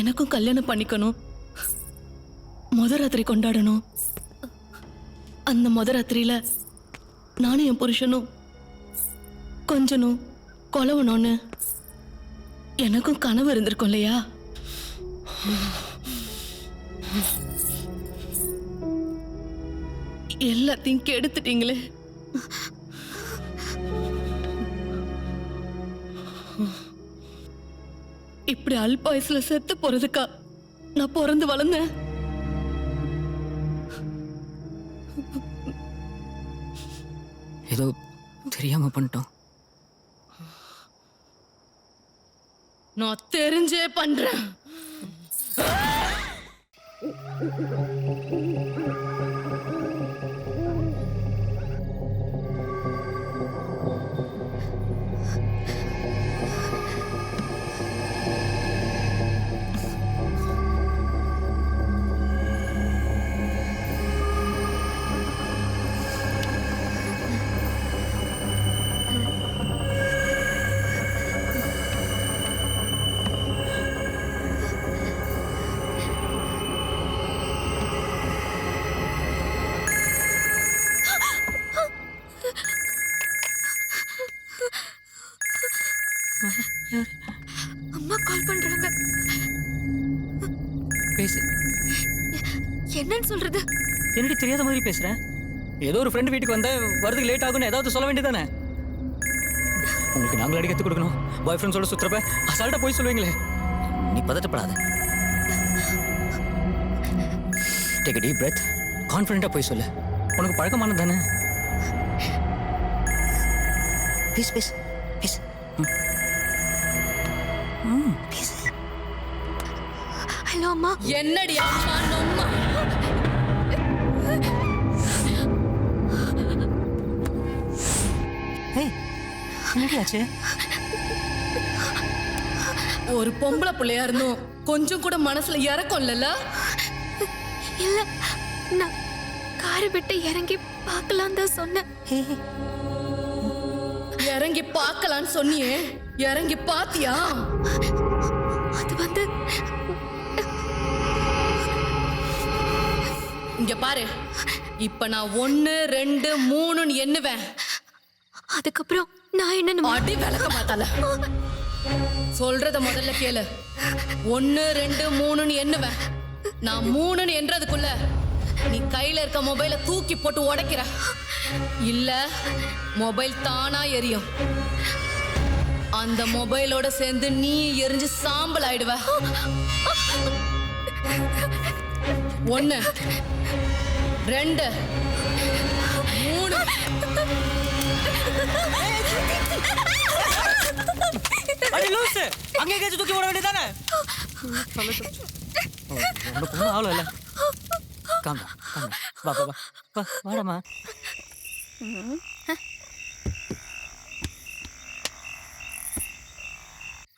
எனக்கும் கல்யாணம் பண்ணிக்கணும், முத ராத்திரி கொண்டாடணும். அந்த முத ராத்திரியில நானும் என் புருஷனும் கொஞ்சனும் கொலவணும்னு எனக்கும் கனவு இருந்திருக்கும் இல்லையா? எல்லாத்தையும் கெடுத்துட்டீங்களே. இப்படி அல்பாயுசுல செத்து போறதுக்கா நான் பிறந்து வளர்ந்தேன்? ஏதோ தெரியாம பண்ணிட்டோம். நான் தெரிஞ்சே பண்றேன். அம்மா கால் பண்றாங்க. பேசு. என்னன்னு சொல்றது? என்னடி தெரியாத மாதிரி பேசுறேன்? ஏதோ ஒரு ஃப்ரெண்ட் வீட்டுக்கு வந்தா வரதுக்கு லேட் ஆகும்னு ஏதாவது சொல்ல வேண்டியதானே? உங்களுக்கு நாங்கள் அடி கற்றுக் கொடுக்கணும். பாய் ஃப்ரெண்ட்ஸோட சுற்றுறப்ப அசால்ட்டா போய் சொல்லுவீங்களே. நீ பதட்டப்படாத. Take a deep breath. கான்ஃபிடென்ட்டா போய் சொல்லு. உனக்கு பழக்கமானது தானே? பேசு பேசு பேசு. பேசு. ஹலோ அம்மா. என்னடி அம்மா நொம்மா? ஏய், என்னடி ஆச்சு? ஒரு பொம்பளை பிள்ளையா இருந்தும் கொஞ்சம் கூட மனசுல இறக்கம் இல்லைல்ல? இல்ல, நான் காரை விட்டு இறங்கி பார்க்கலாம் தான் சொன்னேன். இறங்கி பார்க்கலான்னு சொன்னியே, இறங்கி பாத்தியா? அது வந்து இங்க பாரு, இப்ப நான் 1 2 3ன்னு எண்ணுவேன். அதுக்கப்புறம் நான் என்ன அடி விளக்க மாட்டால. சொல்றத முதல்ல கேளு. 1 2 3ன்னு எண்ணுவேன். நான் 3ன்னு எண்றதுக்குள்ள நீ கையில இருக்க மொபைலை தூக்கி போட்டு உடைக்கிற. இல்ல மொபைல் தானா எரியும். அந்த மொபைலோட சேர்ந்து நீ எரிஞ்சு சாம்பல் ஆயிடுவ. 1 2 3. அடி லூசு, அங்கே கேச்சு தூக்கி போட வேண்டியதானே? உனக்கு ஆளு இல்ல. காங்க காங்க, வா வா வா வா, வாடமா.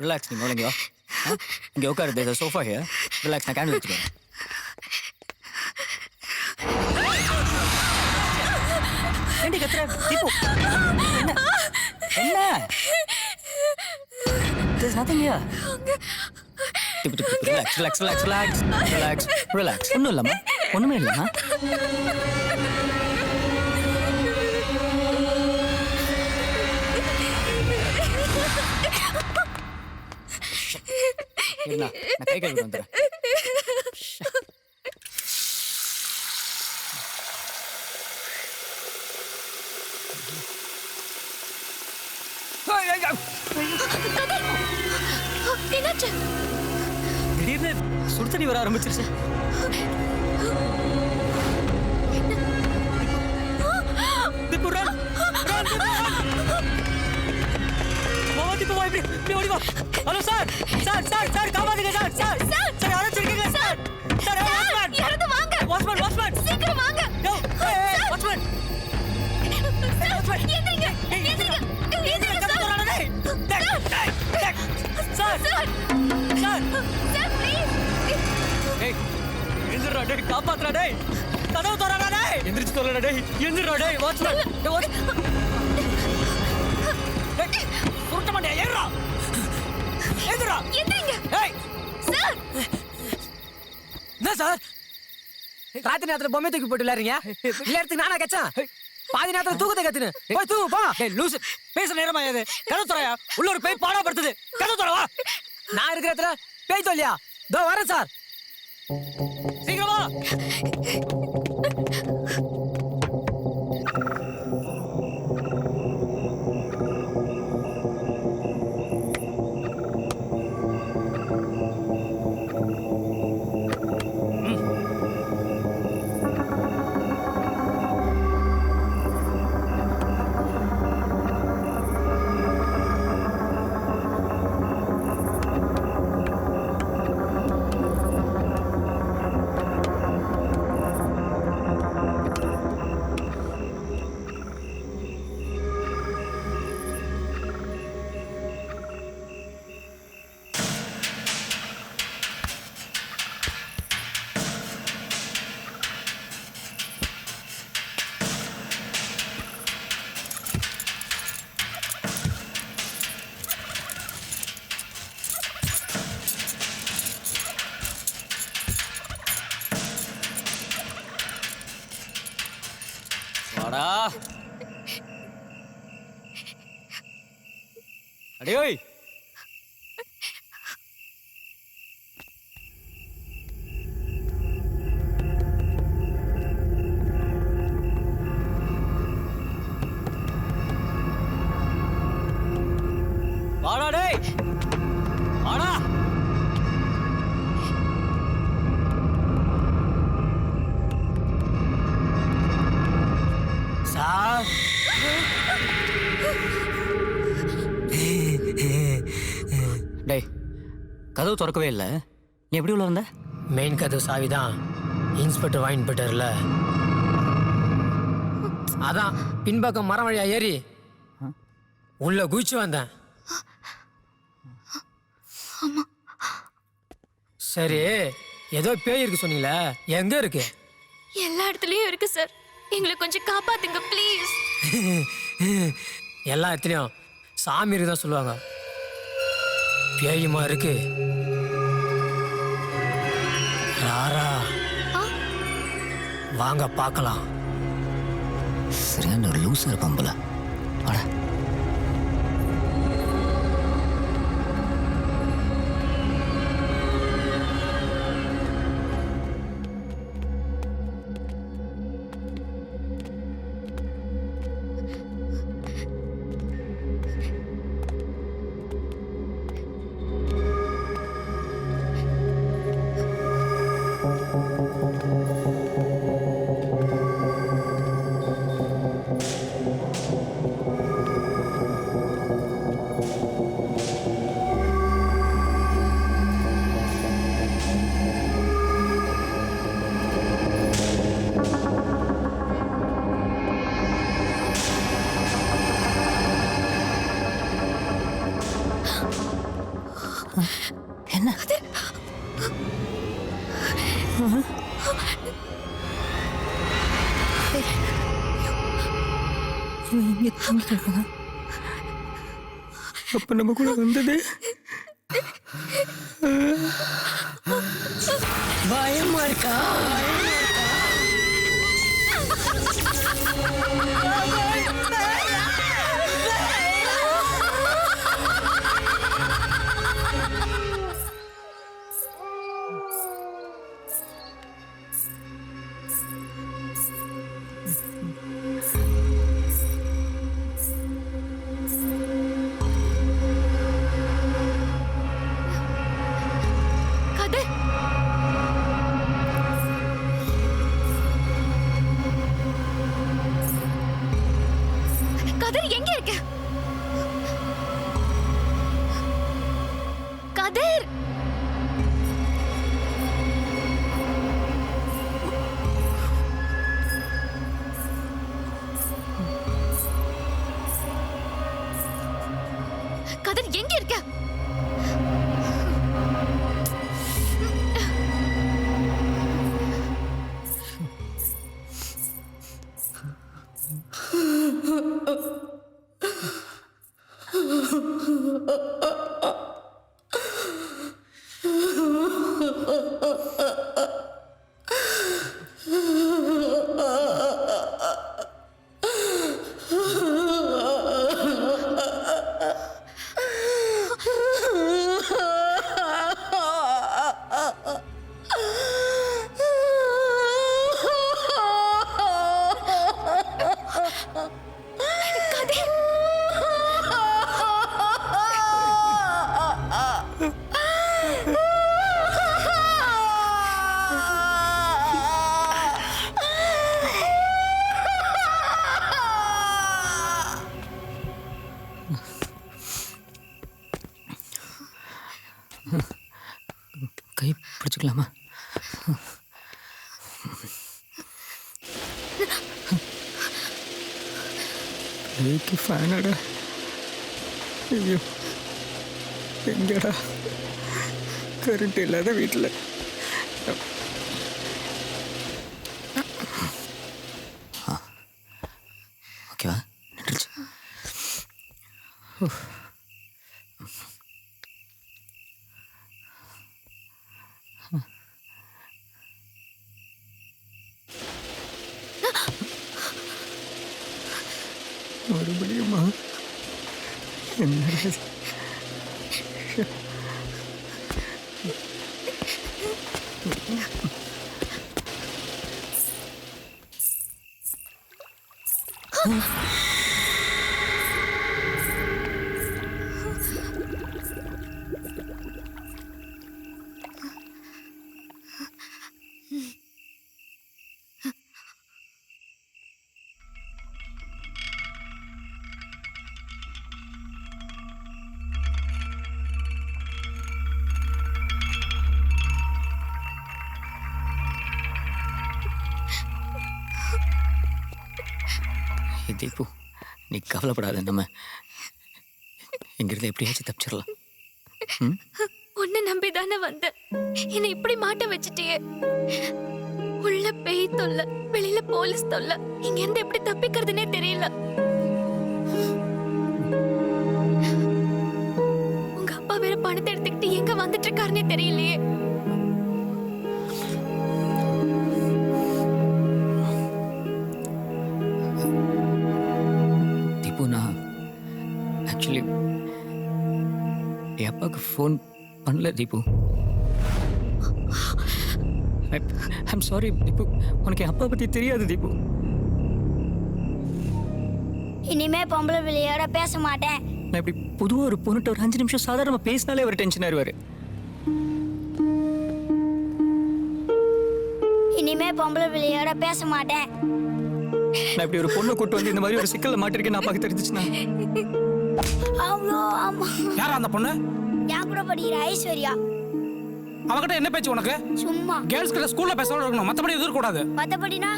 ரிலாக்ஸ், நீ முதல்ல இங்கே வா. இங்கே உட்காரு. தேர் சோஃபா ஹியர். ரிலாக்ஸ், நான் கேண்டில் வச்சுக்கிறேன். ஏண்டி கத்துற? தீபு, என்ன என்ன? There's nothing here. Deepu Deepu, relax relax relax relax relax relax. ஒன்றும் இல்லைம்மா, ஒன்றுமே இல்லைம்மா. என்ன, நான் கை கழுவிட்டு வந்துடுறேன். என்னாச்சு? திடீர்னு சுடுதண்ணி வர ஆரம்பிச்சிருச்சு. Deepu, run, run, Dீபு, run. வா, தீபு, வா, இப்படி ஓடி வா. Hello sir, sir sir sir, காப்பாத்துங்க சார், சார் சார், யாராச்சும் இருக்கீங்களா சார்? சார், வாட்ச்மேன், யாராவது வாங்க. வாட்ச்மேன், வாட்ச்மேன், சீக்கிரம் வாங்க. வாட்ச்மேன், எந்திரிங்க, எந்திரிங்க, எந்திரிங்க sir. Sir sir sir, please. ஏய், எந்திரா டேய், காப்பாத்துறா டேய், கதவு தரடா டேய், எந்திரிச்சு சொல்லடா டேய், எந்திரா டேய், வாட்ச்மேன், டேய், சுருட்ட மாட்டியா, ஏறுடா, எந்திரா, எந்திரிங்க. ஏய் சார், என்ன சார் ராத்திரி நேரத்துல பொம்மை தூக்கி போட்டு விளையாடுறீங்க? விளையாடுறதுக்கு நானா கச்சான்? பாதி நேரத்துல தூக்கத்தை கத்துன்னு போய் தூக்கு போ. டேய் லூசு, பேச நேரமா இது? கதவு தரையா, உள்ள ஒரு பேய் பாடா படுத்துது, கதவு தரவா. நான் இருக்கிற இடத்துல பேய் சொல்லியா? தோ வரேன் சார். சீக்கிரமா. வாடா. அடே ஓய், வாடா டேய் வாடா. சார் டேய் கதவு திறக்கவே இல்லை, நீ எப்படி உள்ள வந்த? மெயின் கதவு சாவி தான் இன்ஸ்பெக்டர் வாங்கிட்டு போயிட்டார்ல, அதான் பின்பக்கம் மரம் வழியா ஏறி உள்ள குதிச்சு வந்தேன். சரி, ஏதோ பேய் இருக்கு சொன்னீங்களே, எங்க இருக்கு? எல்லா இடத்துலயும் இருக்கு சார், எங்களை கொஞ்சம் காப்பாத்துங்க ப்ளீஸ். எல்லா இடத்துலயும் சாமி இருக்குதான் சொல்லுவாங்க, பேயுமா இருக்கு? ராரா வாங்க பார்க்கலாம். சரியான ஒரு லூஸ் இருப்பான் போல. வாடா. என்ன அப்ப நம்ம கூட வந்தது பயமா இருக்கா? கதிர் எங்க இருக்க? கதிர் கதிர் எங்க இருக்க? கை பிடிச்சிக்கலாமா? கைக்கு ஃபேனடா. ஐயோ எங்கடா கரண்ட் இல்லாத வீட்டில். ஓகேவா? நின்றுச்சு. மறுபடியுமா? என்ன தீபு நீ கவலைப்படாத, நம்ம இங்கிருந்து எப்படியாச்சும் தப்பிச்சிடலாம். உன்னை நம்பிதானே வந்த, என்னை இப்படி மாட்ட வச்சுட்டியே. உள்ள பேய் தொல்லை, வெளியில போலீஸ் தொல்லை, இங்க இருந்து எப்படி தப்பிக்கிறதுனே தெரியல. உங்க அப்பா வேற பணத்தை எடுத்துக்கிட்டு எங்க வந்துட்டு இருக்காருன்னே தெரியலையே. தீபு நான் ஆக்சுவலி என் அப்பாவுக்கு ஃபோன் பண்ணல தீபு. ஐம் சாரி தீபு, உனக்கு என் அப்பா பற்றி தெரியாது தீபு. இனிமே பொம்பளை விளையாட பேச மாட்டேன். நான் இப்படி பொதுவாக ஒரு பொண்ணுட்ட ஒரு 5 நிமிஷம் சாதாரணமாக பேசினாலே அவர் டென்ஷன் ஆயிடுவார். இனிமே பொம்பளை விளையாட பேச மாட்டேன். நான் இப்படி ஒரு பொண்ணை கூட்டு வந்து இந்த மாதிரி ஒரு சிக்கல்ல மாட்டிருக்கேன் நான் பார்க்க தெரிஞ்சிச்சுன்னா. அவ்வளோ ஆமா. யாரா அந்த பொண்ணு? என் கூட படிக்கிற ஐஸ்வர்யா. அவகிட்ட என்ன பேச்சு உனக்கு? சும்மா கேர்ள்ஸ் கிட்ட ஸ்கூல்ல பேசணும் இருக்கணும், மத்தபடி எதுவும் கூடாது. மத்தபடினா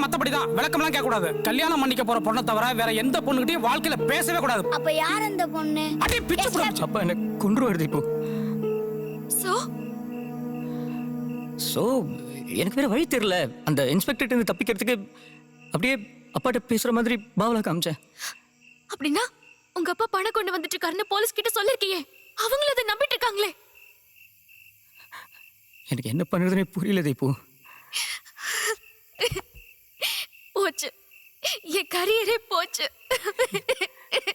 மத்தபடிதான், விளக்கம்லாம் கேட்க கூடாது. கல்யாணம் பண்ணிக்க போற பொண்ணை தவிர வேற எந்த பொண்ணுகிட்டயும் வாழ்க்கையில பேசவே கூடாது. அப்ப யார் அந்த பொண்ணு? அடி பிச்சு புடிச்சு. அப்பா என்ன கொன்றுவாரு தீபு. சோ எனக்கு வேற வழி தெரியல. அந்த இன்ஸ்பெக்டர் இருந்து தப்பிக்கிறதுக்கு அப்படியே அப்பாட்ட பேசுற மாதிரி பாவலா காமிச்சேன். அப்படின்னா உங்க அப்பா பணம் கொண்டு வந்துட்டு இருக்காருன்னு போலீஸ் கிட்ட சொல்லிருக்கீங்க, அவங்களும் அதை நம்பிட்டு இருக்காங்களே. எனக்கு என்ன பண்ணுறதுனே புரியல தீபு. போச்சு, என் கரியரே போச்சு.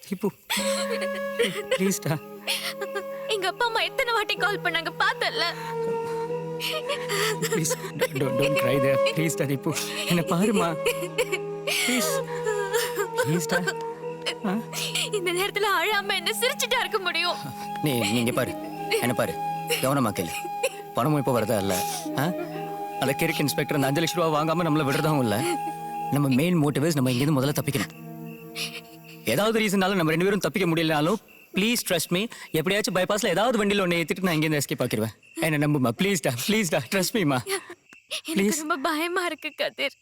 தீபு ப்ளீஸ்டா. எங்க அப்பா அம்மா எத்தனை வாட்டி கால் பண்ணாங்க பார்த்தல. ப்ளீஸ் டோன்ட் ட்ரை தேர் ப்ளீஸ்டா தீபு, என்ன பாருமா ப்ளீஸ் ப்ளீஸ்டா. இந்த நேரத்துல அழாம என்ன சிரிச்சுட்டா இருக்க முடியும்? நீங்க பாரு, என்ன பாரு, கவனமா கேளு. பணமும் இப்போ வரதா இல்லை. அந்த கிறுக்கு இன்ஸ்பெக்டர் அந்த 5 லட்சம் ரூபா வாங்காம நம்மள விடுறதாவும் இல்லை. நம்ம மெயின் மோட்டிவேஸ் நம்ம இங்கேருந்து முதல்ல தப்பிக்கணும். ஏதாவது ரீசனால நம்ம 2 பேரும் தப்பிக்க முடியலனாலும் ப்ளீஸ் ட்ரஸ்ட் மீ, எப்படியாச்சும் பைபாஸ்ல ஏதாவது வண்டியில் ஒன்று ஏற்றிட்டு நான் இங்கேருந்து எஸ்கேப் ஆக்கிடுவேன். என்ன நம்புமா ப்ளீஸ்டா ட்ரஸ்ட் மீமா ப்ளீஸ். ரொம்ப பயமா இருக்கு கதிர்.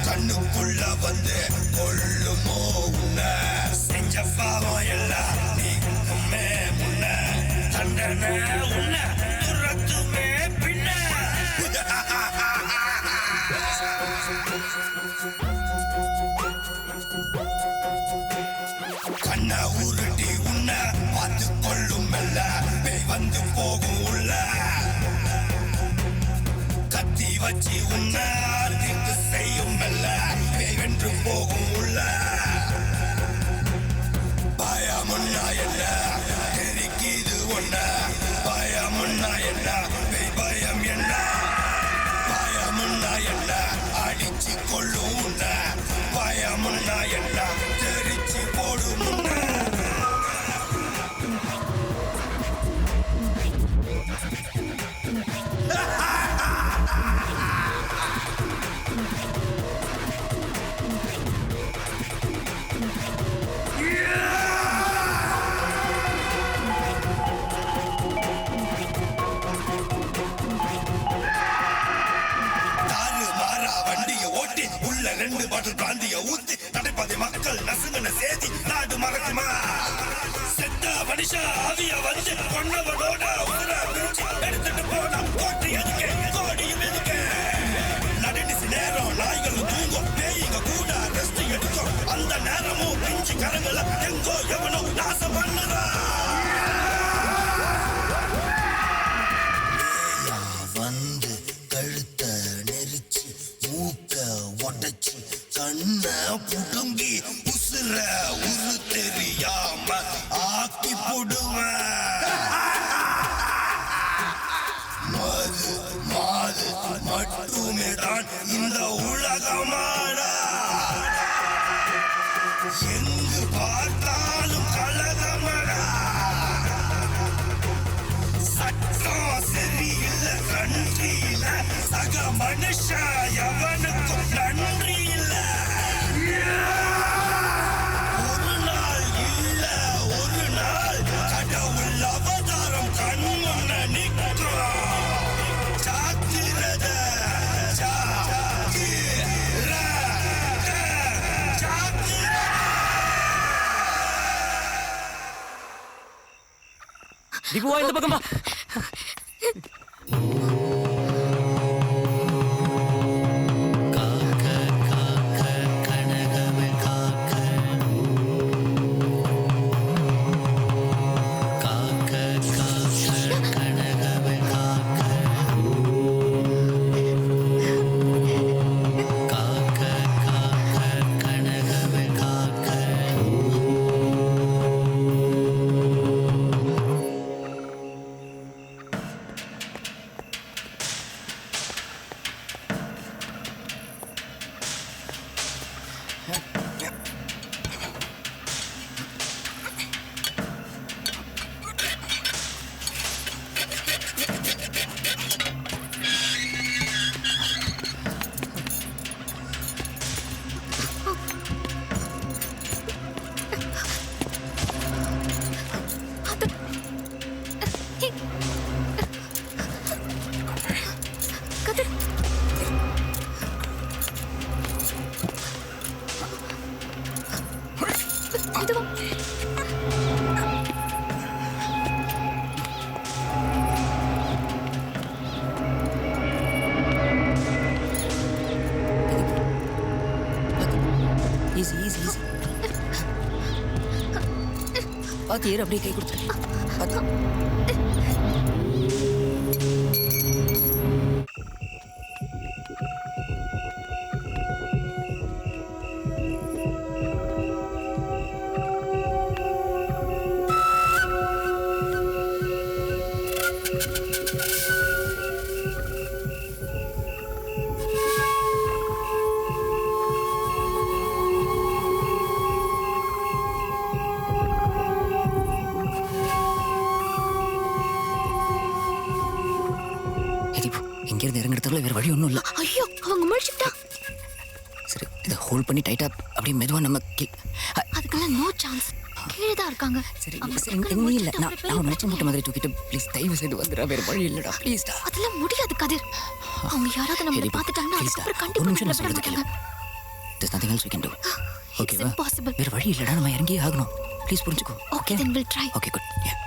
கண்ணுக்குள்ள வந்து கொள்ளுமோ உன்ன செஞ்ச பாவம் எல்லாம் நீக்குமே முன்ன தண்டனை உன்ன துரத்துமே பின்ன. கண்ண உருட்டி உன்ன பார்த்து கொள்ளும் மெல்ல பேய் வந்து போகும் உள்ள கத்தி வச்சு உன்ன தீர்த்து செய்யும் மெல்ல பேய் வென்று போகும் உள்ள பயமுன்னா என்ன தெரிக்குது ஒன்ன பயமுன்னா என்ன பேய் பயம் என்ன பயமுன்னா என்ன அடிச்சு கொள்ளும் உன்ன பயமுன்னா என்ன தெரிச்சு போடும் உன்ன. 2 பாட்டில் பிராந்திய ஊத்தி நடைபாதை மக்கள் நசுங்கன சேதி நாடு மறக்குமா செத்த மனுஷா அவிய வந்து கொன்னவனோட உதர பிரிச்சு எடுத்துட்டு போனா கோட்டி எதுக்கு கோடியும் எதுக்கு நடுநிசி நேரம் நாய்களும் தூங்கும் பேய்ங்க கூட ரெஸ்ட் எடுக்கும் அந்த நேரமும் பிஞ்சு கரங்கள எங்கோ எவனோ நாசம் பண்ணுறா வந்து கழுத்த நெரிச்சு மூக்க உடைச்சு கண்ண புடுங்கி உசுர உரு தெரியாம ஆக்கி போடுவேன் மாது மாது மட்டுமே தான் இந்த உலகமாடா எங்கு பார்த்தாலும் கலகமடா சட்டம் சரியில்லை நன்றி இல்ல சக மனுஷா எவனுக்கும் நன்றி இல்ல ஒரு நாள் இல்ல ஒரு நாள் கடவுள் அவதாரம் கண்முன்ன நிற்கும் சாத்திரத தீபுவா இந்த பக்கம் வா ஈஸி ஈஸி ஈஸி பார்த்து ஏறு அப்படியே கை கொடுத்துரு பார்த்து இங்கிருந்து இறங்குறதுக்குள்ள வேற வழி ஒன்றும் இல்லை. ஐயோ அவங்க முடிச்சுட்டா. சரி இதை ஹோல்ட் பண்ணி டைட்டா அப்படியே மெதுவா நம்ம அதுக்கெல்லாம் நோ சான்ஸ். கீழே தான் இருக்காங்க. சரி நீ இல்லை நான் நினைச்ச மூட்டை மாதிரி தூக்கிட்டு ப்ளீஸ் தயவு செய்து வந்துடா வேற வழி இல்லடா ப்ளீஸ்டா. அதெல்லாம் முடியாது கதிர். அவங்க யாராவது நம்மளை பார்த்துட்டாங்கன்னா அதுக்கப்புறம் கண்டிப்பா சொல்றது கேளு. There's nothing else we can do. It's impossible. வேற வழி இல்லடா நம்ம இறங்கி ஆகணும். ப்ளீஸ் புரிஞ்சுக்கோ. Okay then we'll try. Okay good. Yeah.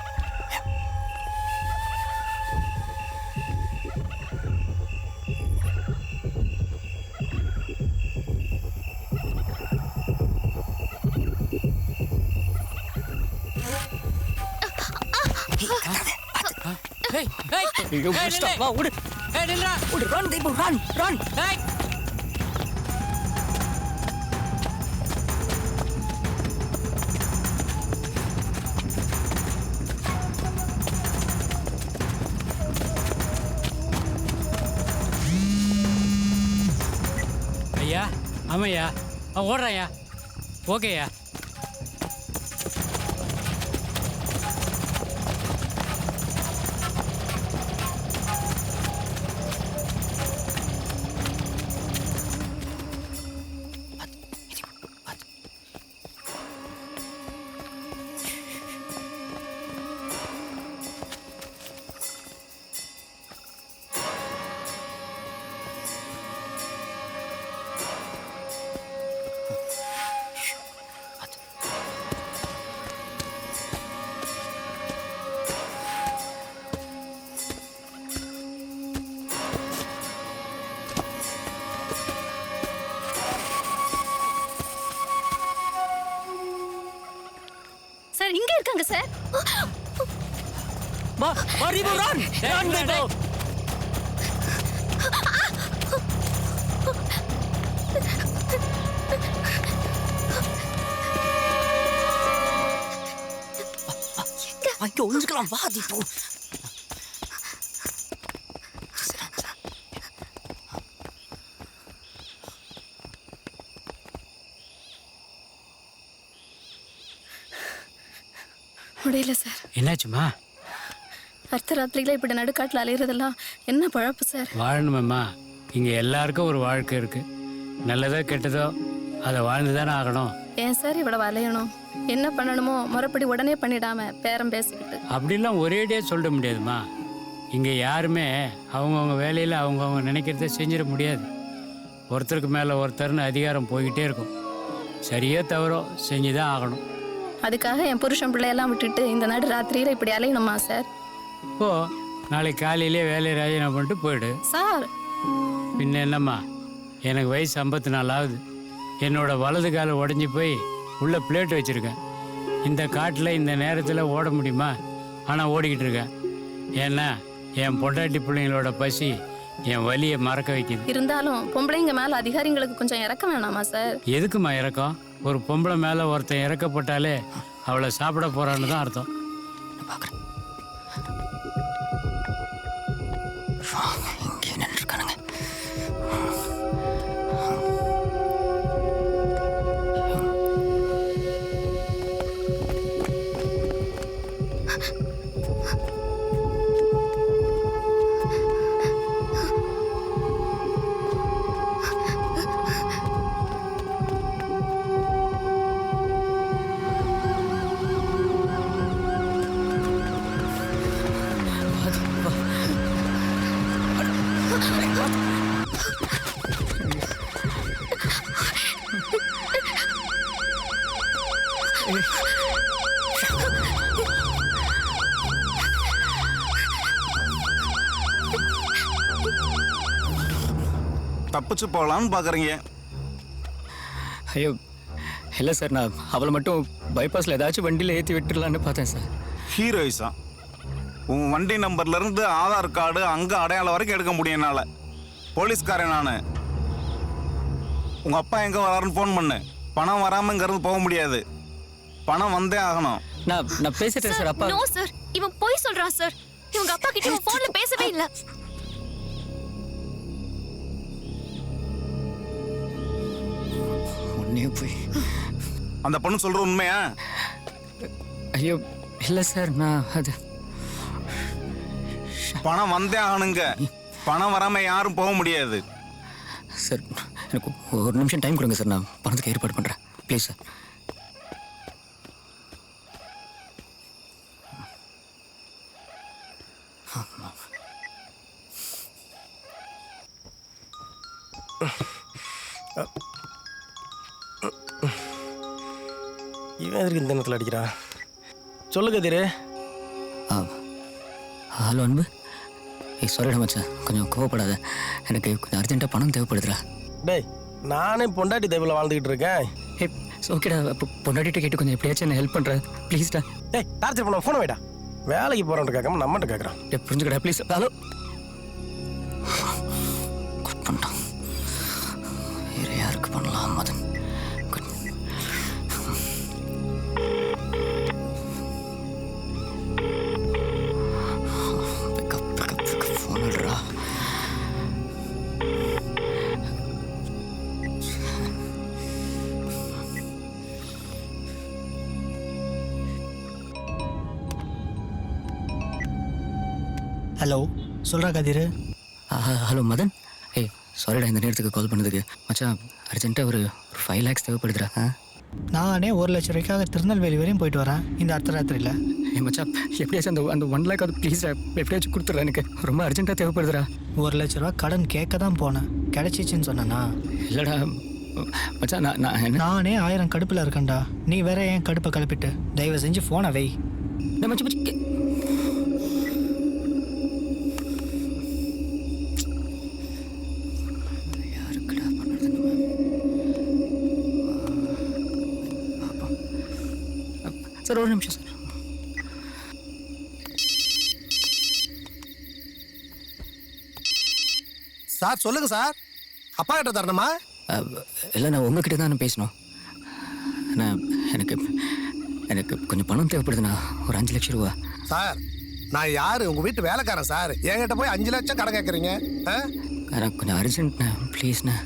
Hey, hey, You stop. Wow, would hey, Nilra, run, Deepu, run. Hey. ஐயா ஆமாய்யா ஓடுறாயா ஓகேயா சார். வா வா ரீபோ ரன் ரன் ரீபோ. அங்கே ஒளிஞ்சுக்கலாம் வா தீபு. முடியல சார். என்னாச்சுமா? அர்த்தராத்திரியில் இப்படி நடுக்காட்டில் அலையிறதெல்லாம் என்ன பழப்பு சார்? வாழணுமேம்மா. இங்கே எல்லாருக்கும் ஒரு வாழ்க்கை இருக்கு. நல்லதோ கெட்டதோ அதை வாழ்ந்து தானே ஆகணும். ஏன் சார் இவ்வளவு அலையணும்? என்ன பண்ணணுமோ முறைப்படி உடனே பண்ணிடாம பேரம் பேசிக்கிட்டு. அப்படிலாம் ஒரேடியாக சொல்ல முடியாதுமா. இங்கே யாருமே அவங்கவுங்க வேலையில் அவங்கவுங்க நினைக்கிறத செஞ்சிட முடியாது. ஒருத்தருக்கு மேலே ஒருத்தர்னு அதிகாரம் போய்கிட்டே இருக்கும். சரியோ தவறோ செஞ்சு தான் ஆகணும். அதுக்காக என் புருஷன் பிள்ளையெல்லாம் விட்டுட்டு இந்த நடு ராத்திரியில் இப்படி அலையணுமா சார்? இப்போ நாளைக்கு காலையிலே வேலையை ராஜினாமா பண்ணிட்டு போயிடு. சார் பின்ன என்னம்மா, எனக்கு வயசு 54 ஆகுது. என்னோட வலது காலை உடஞ்சி போய் உள்ள பிளேட் வச்சுருக்கேன். இந்த காட்டில் இந்த நேரத்தில் ஓட முடியுமா? ஆனால் ஓடிக்கிட்டு இருக்கேன். ஏன்னா என் பொண்டாட்டி பிள்ளைங்களோட பசி என் வலியை மறக்க வைக்குது. இருந்தாலும் பொம்பளைங்க மேல அதிகாரிங்களுக்கு கொஞ்சம் இறக்க வேணாமா சார்? எதுக்குமா இறக்கம்? ஒரு பொம்பளை மேலே ஒருத்தன் இறக்கப்பட்டாலே அவளை சாப்பிட போகிறான்னு தான் அர்த்தம். இங்கே நின்றுருக்கானுங்க. தப்பிச்சு போகலான்னு பார்க்குறீங்க? ஐயோ இல்லை சார், நான் அவளை மட்டும் பைபாஸில் ஏதாச்சும் வண்டியில் ஏற்றி விட்டுடலான்னு பார்த்தேன் சார். ஹீரோயிஸா? உன் வண்டி நம்பர்லேருந்து ஆதார் கார்டு அங்கே அடையாளம் வரைக்கும் எடுக்க முடியும் என்னால். போலீஸ்காரன் நான். உங்கள் அப்பா எங்கே வராருன்னு ஃபோன் பண்ணு. பணம் வராமங்கிறது போக முடியாது. பணம் வந்தே ஆகணும். நான் பேசிட்டேன் சார். அப்பா நோ சார், இவன் போய் சொல்றான் சார். இவங்க அப்பா கிட்ட இவன் ஃபோன்ல பேசவே இல்ல. உன்னையே போய் அந்த பொண்ணு சொல்கிற உண்மையா? ஐயோ இல்லை சார், நான் அது பணம் வந்தே ஆகணுங்க. பணம் வராமல் யாரும் போக முடியாது சார். எனக்கு ஒரு நிமிஷம் டைம் கொடுங்க சார், நான் பணத்துக்கு ஏற்பாடு பண்ணுறேன் ப்ளீஸ் சார். இவன் எதுக்கு இந்த நேரத்தில் அடிக்கிறா? சொல்லு கதிரு. ஹலோ அன்பு. சாரிடா மச்சான், கொஞ்சம் கோவப்படாத. எனக்கு கொஞ்சம் அர்ஜென்ட்டாக பணம் தேவைப்படுதுடா. டேய், நானே பொண்டாட்டி தேவையில் வாழ்ந்துக்கிட்டு இருக்கேன். ஓகேடா, அப்போ பொண்டாட்டிகிட்ட கேட்டு கொஞ்சம் எப்படியாச்சும் என்ன ஹெல்ப் பண்ணுறேன் ப்ளீஸ்டா. டேய், டார்ச்சர் பண்ண ஃபோனை வைடா. வேலைக்கு போகிறோன்ட்டு கேட்காம நம்மகிட்ட கேட்குறான். டே புரிஞ்சுக்கடா ப்ளீஸ். ஹலோ குட் பண்ணான். வேறு யாருக்கு பண்ணலாம் மதன்? குட். ஃபோன் விடுறா. ஹலோ, சொல்கிறா கதிர். ஹலோ மதன். சாரிடா இந்த நேரத்துக்கு கால் பண்ணதுக்கு. மச்சான் அர்ஜென்ட்டாக ஒரு 5 lakhs தேவைப்படுதுடா. நானே 1 லட்சம் ரூபாய்க்காக திருநெல்வேலி வரையும் போயிட்டு வரேன் இந்த அர்த்தராத்திரியில். மச்சான் எப்படியாச்சும் அந்த 1 lakh அது ப்ளீஸ்டா எப்படியாச்சும் கொடுத்துட்றா. எனக்கு ரொம்ப அர்ஜென்ட்டாக தேவைப்படுதுடா. 1 லட்ச ரூபா கடன் கேட்க தான் போனேன். கிடைச்சிச்சின்னு சொன்னேன்னா? இல்லைடா மச்சான், நானே 1000 கடுப்பில் இருக்கேன்டா. நீ வேற ஏன் கடுப்பை கிளப்பிட்டு? தயவு செஞ்சு ஃபோனை வை. சார் ஒரு நிமிஷம் சார். சார் சொல்லுங்க சார். அப்பா கிட்ட தரணுமா? இல்லை, நான் உங்ககிட்ட தான் பேசணும். நான் எனக்கு கொஞ்சம் பணம் தேவைப்படுதுண்ணா. ஒரு 5 லட்சம் ரூபா. சார் நான் யாரு? உங்க வீட்டு வேலைக்காரன் சார். என்கிட்ட போய் 5 லட்சம் கடன் கேட்குறீங்க? எனக்கு கொஞ்சம் அர்ஜென்ட்ண்ணா, ப்ளீஸ்ண்ணா.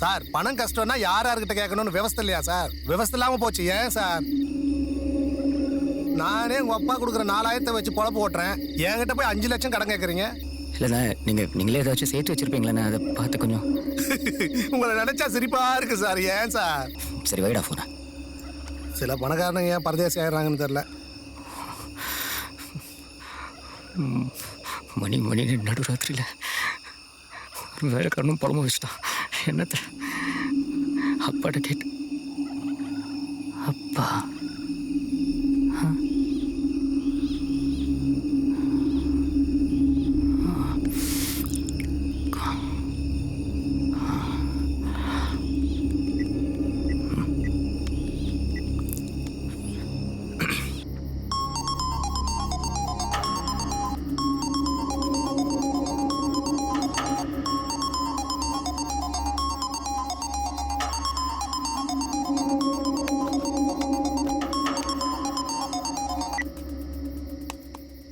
சார் பணம் கஷ்டம்னா யார்கிட்ட கேட்கணும்னு விவஸ்தை இல்லையா சார்? விவஸ்தை இல்லாமல் போச்சு. ஏன் சார்? நானே உங்க அப்பா கொடுக்குற 4000 வச்சு பொழப்பு ஓட்டுறேன். என்கிட்ட போய் 5 லட்சம் கடன் கேட்குறீங்க? இல்லைண்ணா, நீங்களே ஏதாச்சும் சேர்த்து வச்சிருப்பீங்களேண்ணா, அதை பார்த்து கொஞ்சம். உங்களை நினைச்சா சிரிப்பா இருக்கு சார். ஏன் சார்? சரி, வைடா போனா. சில பணக்காரனுங்க ஏன் பரதேசி ஆயிடுறாங்கன்னு தெரியல. மணி நடுராத்திரியில் ஒரு வேலைக்காரனும் புலம்ப வச்சுட்டான். என்னத்த அப்பாட்ட கேட்டு, அப்பா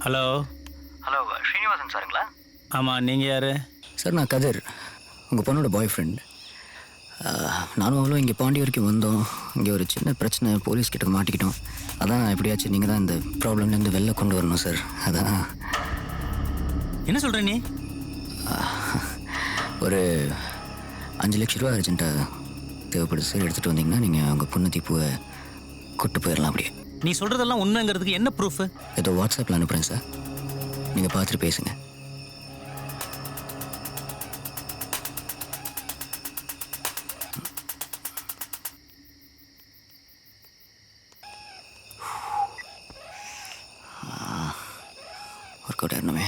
ஹலோ. ஹலோ, ஸ்ரீனிவாசன் சாருங்களா? ஆமாம், நீங்கள் யார்? சார் நான் கதிர், உங்கள் பொண்ணோட பாய் ஃப்ரெண்ட். நானும் அவ்வளோ இங்கே பாண்டி வரைக்கும் வந்தோம். இங்கே ஒரு சின்ன பிரச்சனை, போலீஸ் கிட்ட மாட்டிக்கிட்டோம். அதான் எப்படியாச்சும் நீங்கள் தான் இந்த ப்ராப்ளம்லேருந்து வெளில கொண்டு வரணும் சார். அதான். என்ன சொல்கிற நீ? ஒரு 5 லட்ச ரூபா அர்ஜென்ட்டாக தேவைப்படுது சார். எடுத்துகிட்டு வந்தீங்கன்னா நீங்கள் உங்கள் பொண்ணு தீப்புவை கூட்டு போயிடலாம். அப்படியே நீ சொல்கிறதெல்லாம் உண்மைங்கிறதுக்கு என்ன ப்ரூஃபு? ஏதோ வாட்ஸ்அப்பில் அனுப்புகிறேன் சார், நீங்கள் பார்த்துட்டு பேசுங்க. ஒர்க் அவுட் ஆகணுமே.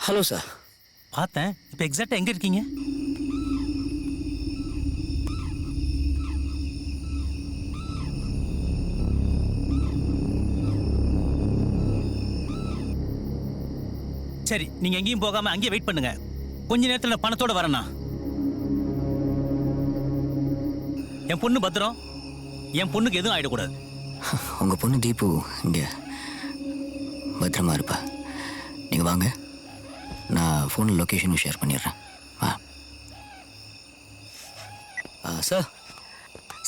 Hello sir. பார்த்தேன். இப்போ எக்ஸாக்டாக எங்கே இருக்கீங்க? சரி, நீங்கள் எங்கேயும் போகாமல் அங்கேயே வெயிட் பண்ணுங்க. கொஞ்ச நேரத்தில் நான் பணத்தோடு வரேண்ணா. என் பொண்ணு பத்திரம். என் பொண்ணுக்கு எதுவும் ஆகிடக்கூடாது. உங்கள் பொண்ணு தீபு இங்கே பத்திரமா இருப்பா. நீங்கள் வாங்க, நான் ஃபோனில் லொக்கேஷனும் ஷேர் பண்ணிடுறேன். சார்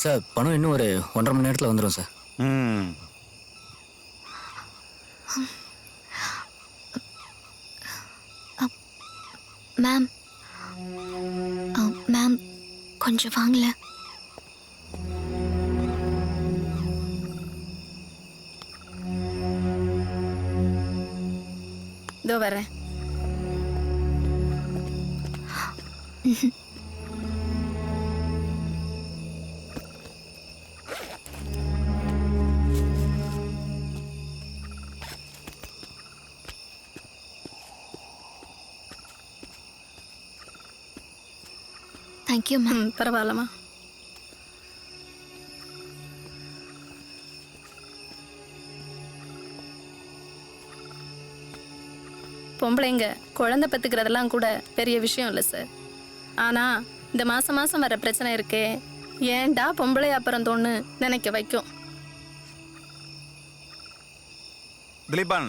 சார் பணம் இன்னும் ஒரு 1.5 மணி நேரத்தில் வந்துடும் சார். மேம் மேம் கொஞ்சம் வாங்கல. இதோ வரேன். Thank you ma'am. பரவாயில்லம்மா. பொம்பளைங்க குழந்தை பெற்றுக்கிறதெல்லாம் கூட பெரிய விஷயம் இல்லை சார். ஆனால் இந்த மாதம் மாதம் வர பிரச்சனை இருக்கே, ஏன்டா பொம்பளை அப்புறம் தோணு நினைக்க வைக்கும். திலீபன்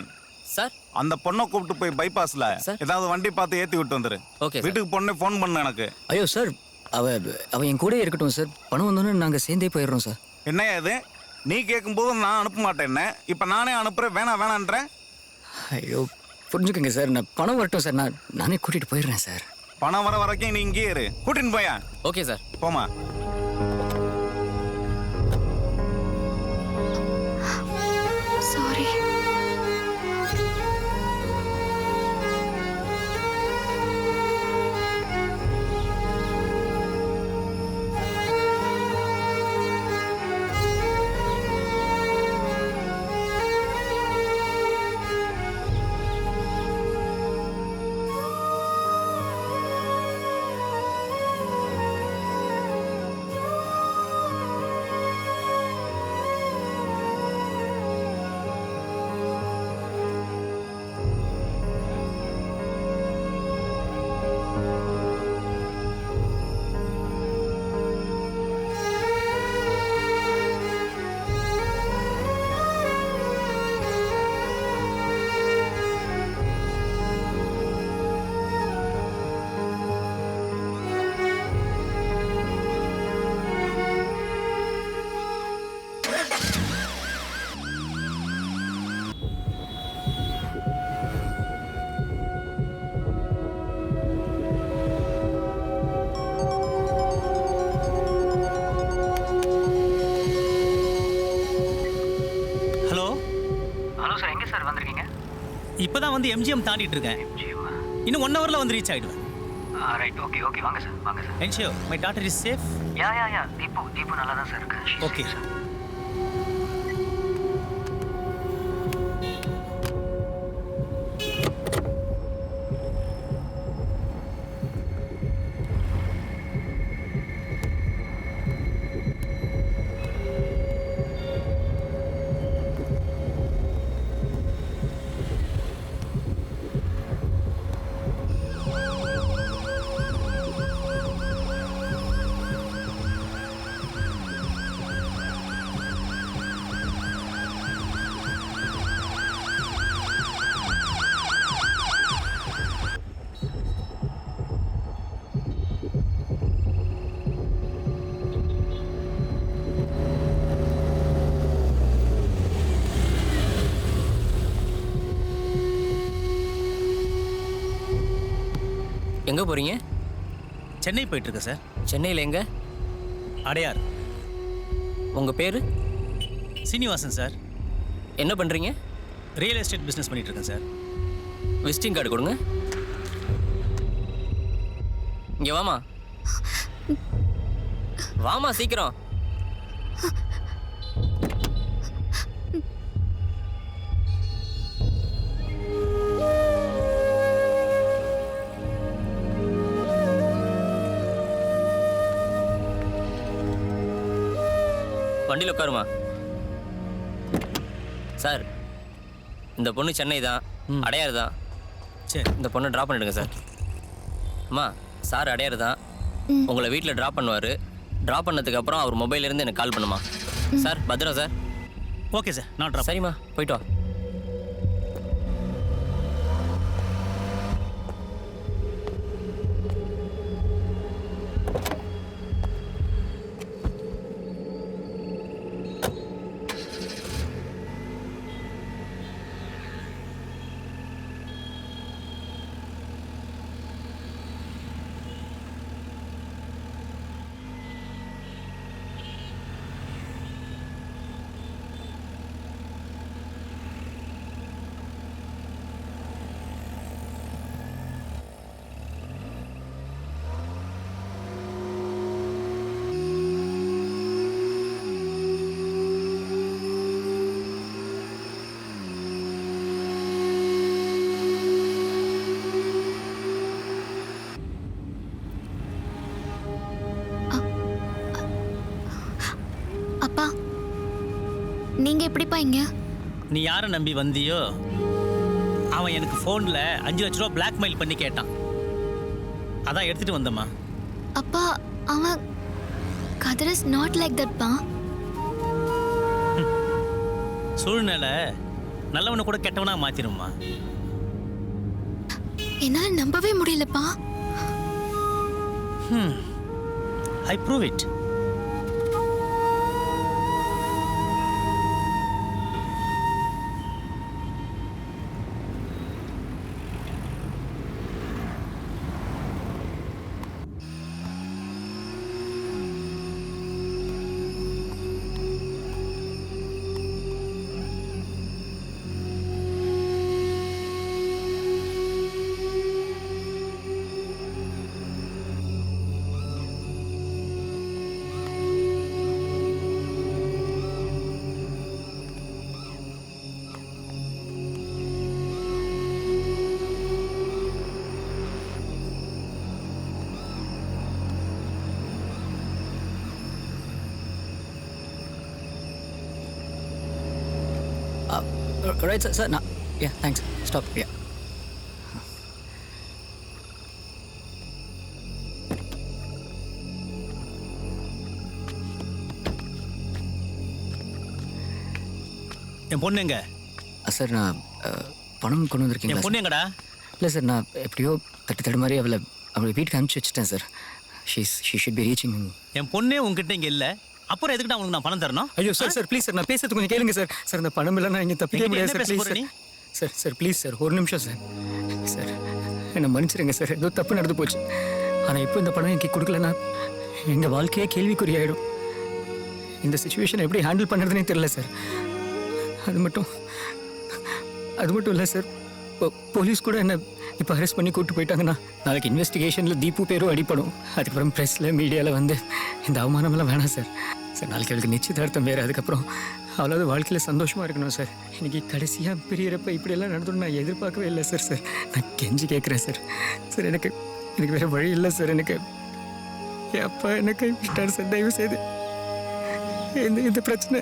சார், அந்த பொண்ணை கூப்பிட்டு போய் பைபாஸ்ல ஏதாவது வண்டி பார்த்து ஏற்றி விட்டு வந்துரு. ஓகே. வீட்டுக்கு பொண்ணே ஃபோன் பண்ண எனக்கு. ஐயோ சார், அவ என் கூடயே இருக்கட்டும் சார். பணம் வந்தோன்னு நாங்கள் சேர்ந்தே போயிடுறோம் சார். என்னையா இது? நீ கேட்கும்போது நான் அனுப்ப மாட்டேன். இப்போ நானே அனுப்புறேன். வேணான்றேன். ஐயோ புரிஞ்சுக்கோங்க சார், நான் பணம் வரட்டும் சார், நானே கூட்டிகிட்டு போயிடுறேன் சார். பணம் வர வரைக்கும் நீ இங்கேயே இரு. கூட்டின்னு போயா. Okay sir. போமா. சாரி. இப்பதான் வந்து எம்ஜிஎம் தாண்டிட்டு இருக்கேன். இன்னும் 1 ஹவர்ல வந்து ரீச் ஆயிடுவேன். ரைட், ஓகே ஓகே, வாங்க சார், வாங்க sir. Ensure my daughter is safe. Yeah Deepu நல்லா தான் சார் இருக்கு. ஓகே. எங்கே போகிறீங்க? சென்னை போயிட்டுருக்கேன் சார். சென்னையில் எங்கே? அடையார். உங்கள் பேர்? சீனிவாசன் சார். என்ன பண்ணுறீங்க? ரியல் எஸ்டேட் பிஸ்னஸ் பண்ணிகிட்ருக்கேன் சார். விசிட்டிங் கார்டு கொடுங்க. இங்கே வாமா, வாமா சீக்கிரம். வண்டியில் உட்காருமா. சார், இந்த பொண்ணு சென்னை தான், அடையாறு தான். சரி, இந்த பொண்ணை ட்ராப் பண்ணிடுங்க சார். அம்மா, சார் அடையாறு தான், உங்களை வீட்டில் ட்ராப் பண்ணுவார். ட்ராப் பண்ணதுக்கப்புறம் அவர் மொபைல்லேருந்து எனக்கு கால் பண்ணுமா. சார் பத்திரம் சார். ஓகே சார், நான் ட்ராப். சரிம்மா, போயிட்டு வா. நீங்க எப்படிப்பா இங்க? நீ யாரை நம்பி வந்தியோ அவன் எனக்கு ஃபோனில் 5 லட்ச ரூபா பிளாக்மெயில் பண்ணி கேட்டான். அதான் எடுத்துட்டு வந்தம்மா. அப்பா, அவன் கதர் இஸ் நாட் லைக் தட் பா. சூழ்நிலை நல்லவனை கூட கெட்டவனா மாத்திரும்மா. என்னால நம்பவே முடியலப்பா. ஐ prove it. Right sir sir நான் தேங்க்ஸ் ஸ்டாப் என் பொண்ணு எங்க? சார் நான் பணம் கொண்டு வந்திருக்கீங்களா? என் பொண்ணு எங்கடா? இல்லை சார் நான் எப்படியோ தட்டு மாதிரி அவளை வீட்டுக்கு அனுப்பிச்சி வச்சுட்டேன் sir. She should be reaching. என் பொண்ணே உங்ககிட்ட இங்கே இல்லை, அப்புறம் எதுக்கிட்ட உங்களுக்கு நான் பணம் தரணும்? ஐயோ சார் ப்ளீஸ் சார் நான் பேசுறது கொஞ்சம் கேளுங்க சார். சார் இந்த பணம் இல்லை நான் இங்கே தப்பிக்க முடியாது sir. Please sir sir please sir ஒரு நிமிஷம் சார். சார் என்னை மன்னிச்சிடுங்க சார், ஏதோ தப்பு நடந்து போச்சு. ஆனால் இப்போ இந்த பணம் எனக்கு கொடுக்கலன்னா எங்கள் வாழ்க்கையே கேள்விக்குறியாயிடும். இந்த சுச்சுவேஷனை எப்படி ஹேண்டில் பண்ணுறதுனே தெரியல சார். அது மட்டும் இல்லை சார், போலீஸ் கூட என்ன இப்போ அரெஸ்ட் பண்ணி கூப்பிட்டு போயிட்டாங்கன்னா நாளைக்கு இன்வெஸ்டிகேஷனில் தீபு பேரும் அடிப்படும். அதுக்கப்புறம் ப்ரெஸ்ஸில் மீடியாவில் வந்து இந்த அவமானமெல்லாம் வேணாம் சார். சார் நாளைக்கு அவளுக்கு நிச்சயதார்த்தம் வேறு, அதுக்கப்புறம் அவ்வளோது வாழ்க்கையில் சந்தோஷமாக இருக்கணும் சார். இன்றைக்கி கடைசியாக பிரியறப்ப இப்படியெல்லாம் நடந்துடும் நான் எதிர்பார்க்கவே இல்லை சார். சார் நான் கெஞ்சி கேட்குறேன் சார். சார் எனக்கு வேறு வழி இல்லை சார். எனக்கு என் அப்பா என்னை கைவிட்டார் சார். தயவு செய்து இந்த பிரச்சனை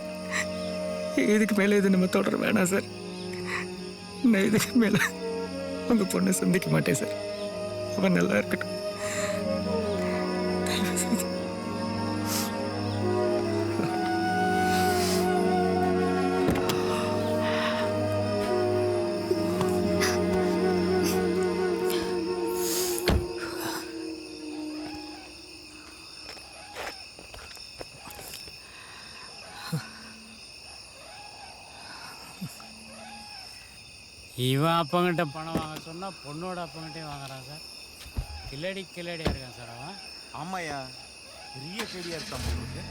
இதுக்கு மேலே இது நம்ம தொடர வேணாம் சார். நான் இதுக்கு மேலே உங்கள் பொண்ணை சந்திக்க மாட்டேன் சார். அவன் நல்லா இருக்கட்டும். இவன் அப்பங்கிட்ட பணம் வாங்க சொன்னால் பொண்ணோட அப்பங்கிட்டே வாங்குறான் சார். கில்லடியாக இருக்கான் சார் அவன். ஆமாய்யா, பெரிய கேடியாக இருக்கான் உங்களுக்கு.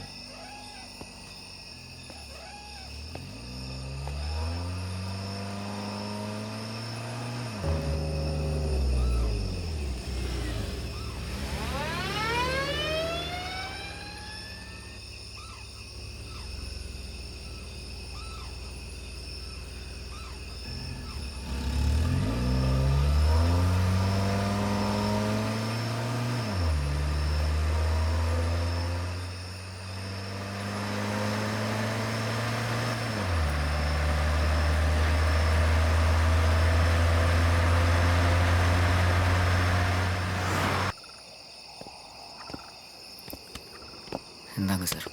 இந்தாங்க சார்.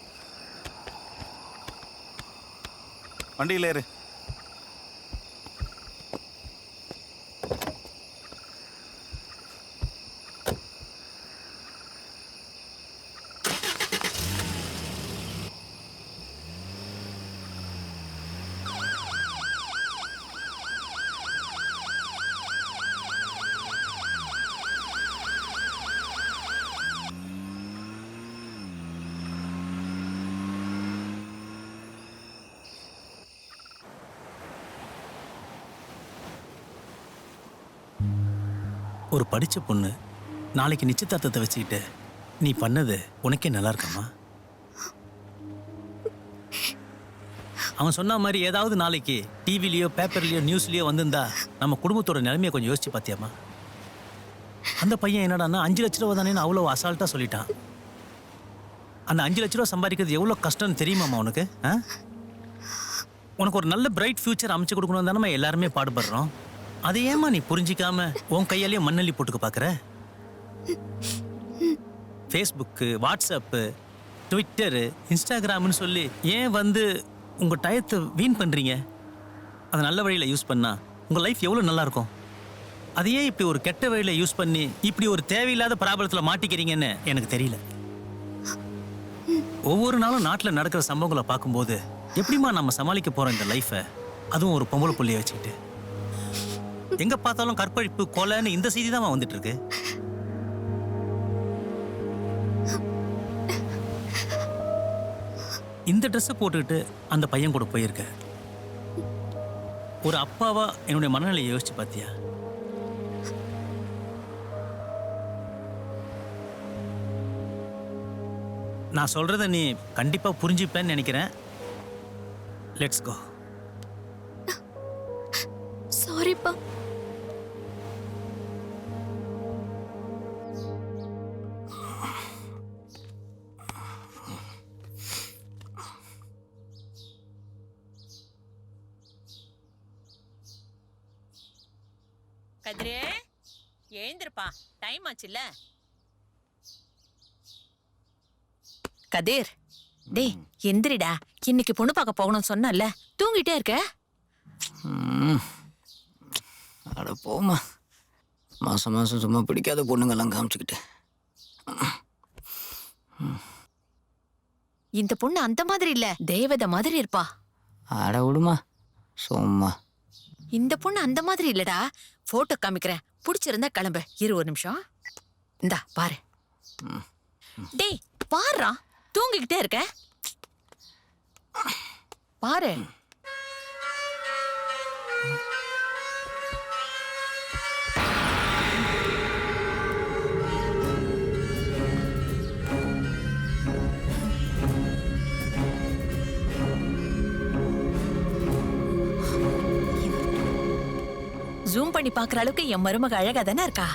வண்டியில் ஏறு. ஒரு படித்த பொண்ணு நாளைக்கு நிச்சயதார்த்தத்தை வச்சுக்கிட்டு நீ பண்ணது உனக்கே நல்லா இருக்கம்மா? அவன் சொன்ன மாதிரி ஏதாவது நாளைக்கு டிவிலையோ பேப்பர்லையோ நியூஸ்லையோ வந்திருந்தா நம்ம குடும்பத்தோட நிலைமையை கொஞ்சம் யோசிச்சு பார்த்தியாம்மா? அந்த பையன் என்னடான்னா 5 லட்ச ரூபா தானேன்னு அவ்வளோ அசால்ட்டாக சொல்லிட்டான். அந்த 5 லட்ச ரூபா சம்பாதிக்கிறது எவ்வளோ கஷ்டம்னு தெரியுமாம்மா உனக்கு? உனக்கு ஒரு நல்ல பிரைட் ஃபியூச்சர் அமைச்சு கொடுக்கணும் தானே எல்லாருமே பாடுபடுறோம். அதை ஏமா நீ புரிஞ்சிக்காம உன் கையாலேயே மண்ணள்ளி போட்டுக்க பார்க்குற? ஃபேஸ்புக்கு, வாட்ஸ்அப்பு, ட்விட்டரு, இன்ஸ்டாகிராம்னு சொல்லி ஏன் வந்து உங்கள் டயத்தை வீண் பண்ணுறீங்க? அதை நல்ல வழியில் யூஸ் பண்ணால் உங்கள் லைஃப் எவ்வளோ நல்லாயிருக்கும். அதையே இப்படி ஒரு கெட்ட வழியில் யூஸ் பண்ணி இப்படி ஒரு தேவையில்லாத ப்ராப்ளத்தில் மாட்டிக்கிறீங்கன்னு எனக்கு தெரியல. ஒவ்வொரு நாளும் நாட்டில் நடக்கிற சம்பவங்களை பார்க்கும்போது எப்படிமா நம்ம சமாளிக்க போகிறோம் இந்த லைஃப்பை? அதுவும் ஒரு பொம்பளை புள்ளையை வச்சுக்கிட்டு எங்க பார்த்தாலும் கற்பழிப்பு, கொலைன்னு இந்த செய்தி தான் வந்துட்டு இருக்கு. இந்த ட்ரெஸ்ஸை போட்டுக்கிட்டு அந்த பையன் கூட போயிருக்க. ஒரு அப்பாவா என்னுடைய மனநிலையை யோசிச்சு பார்த்தியா? நான் சொல்றத நீ கண்டிப்பா புரிஞ்சுப்பேன்னு நினைக்கிறேன். Let's go. சாரிப்பா. கதிரே எழுந்திருப்பா, டைம் ஆச்சுல்ல. கதிர், டேய் எந்திரிடா, இன்னைக்கு பொண்ணு பார்க்க போகணும்னு சொன்னல, தூங்கிட்டே இருக்க. அட போமா, மாசம் மாசம் சும்மா பிடிக்காத பொண்ணுங்கெல்லாம் காமிச்சுக்கிட்டு. இந்த பொண்ணு அந்த மாதிரி இல்ல, தேவதை மாதிரி இருப்பா. அட விடுமா சும்மா. இந்த பொண்ணு அந்த மாதிரி இல்லடா, போட்டோ காமிக்கிறேன், பிடிச்சிருந்தா கிளம்பு. இரு ஒரு நிமிஷம், இந்தா பாரு. டேய் பாருடா, தூங்கிக்கிட்டே இருக்க பாரு. ஜூம் பண்ணி பாக்குற அளவுக்கு என் மருமக அழகா தானே இருக்கா?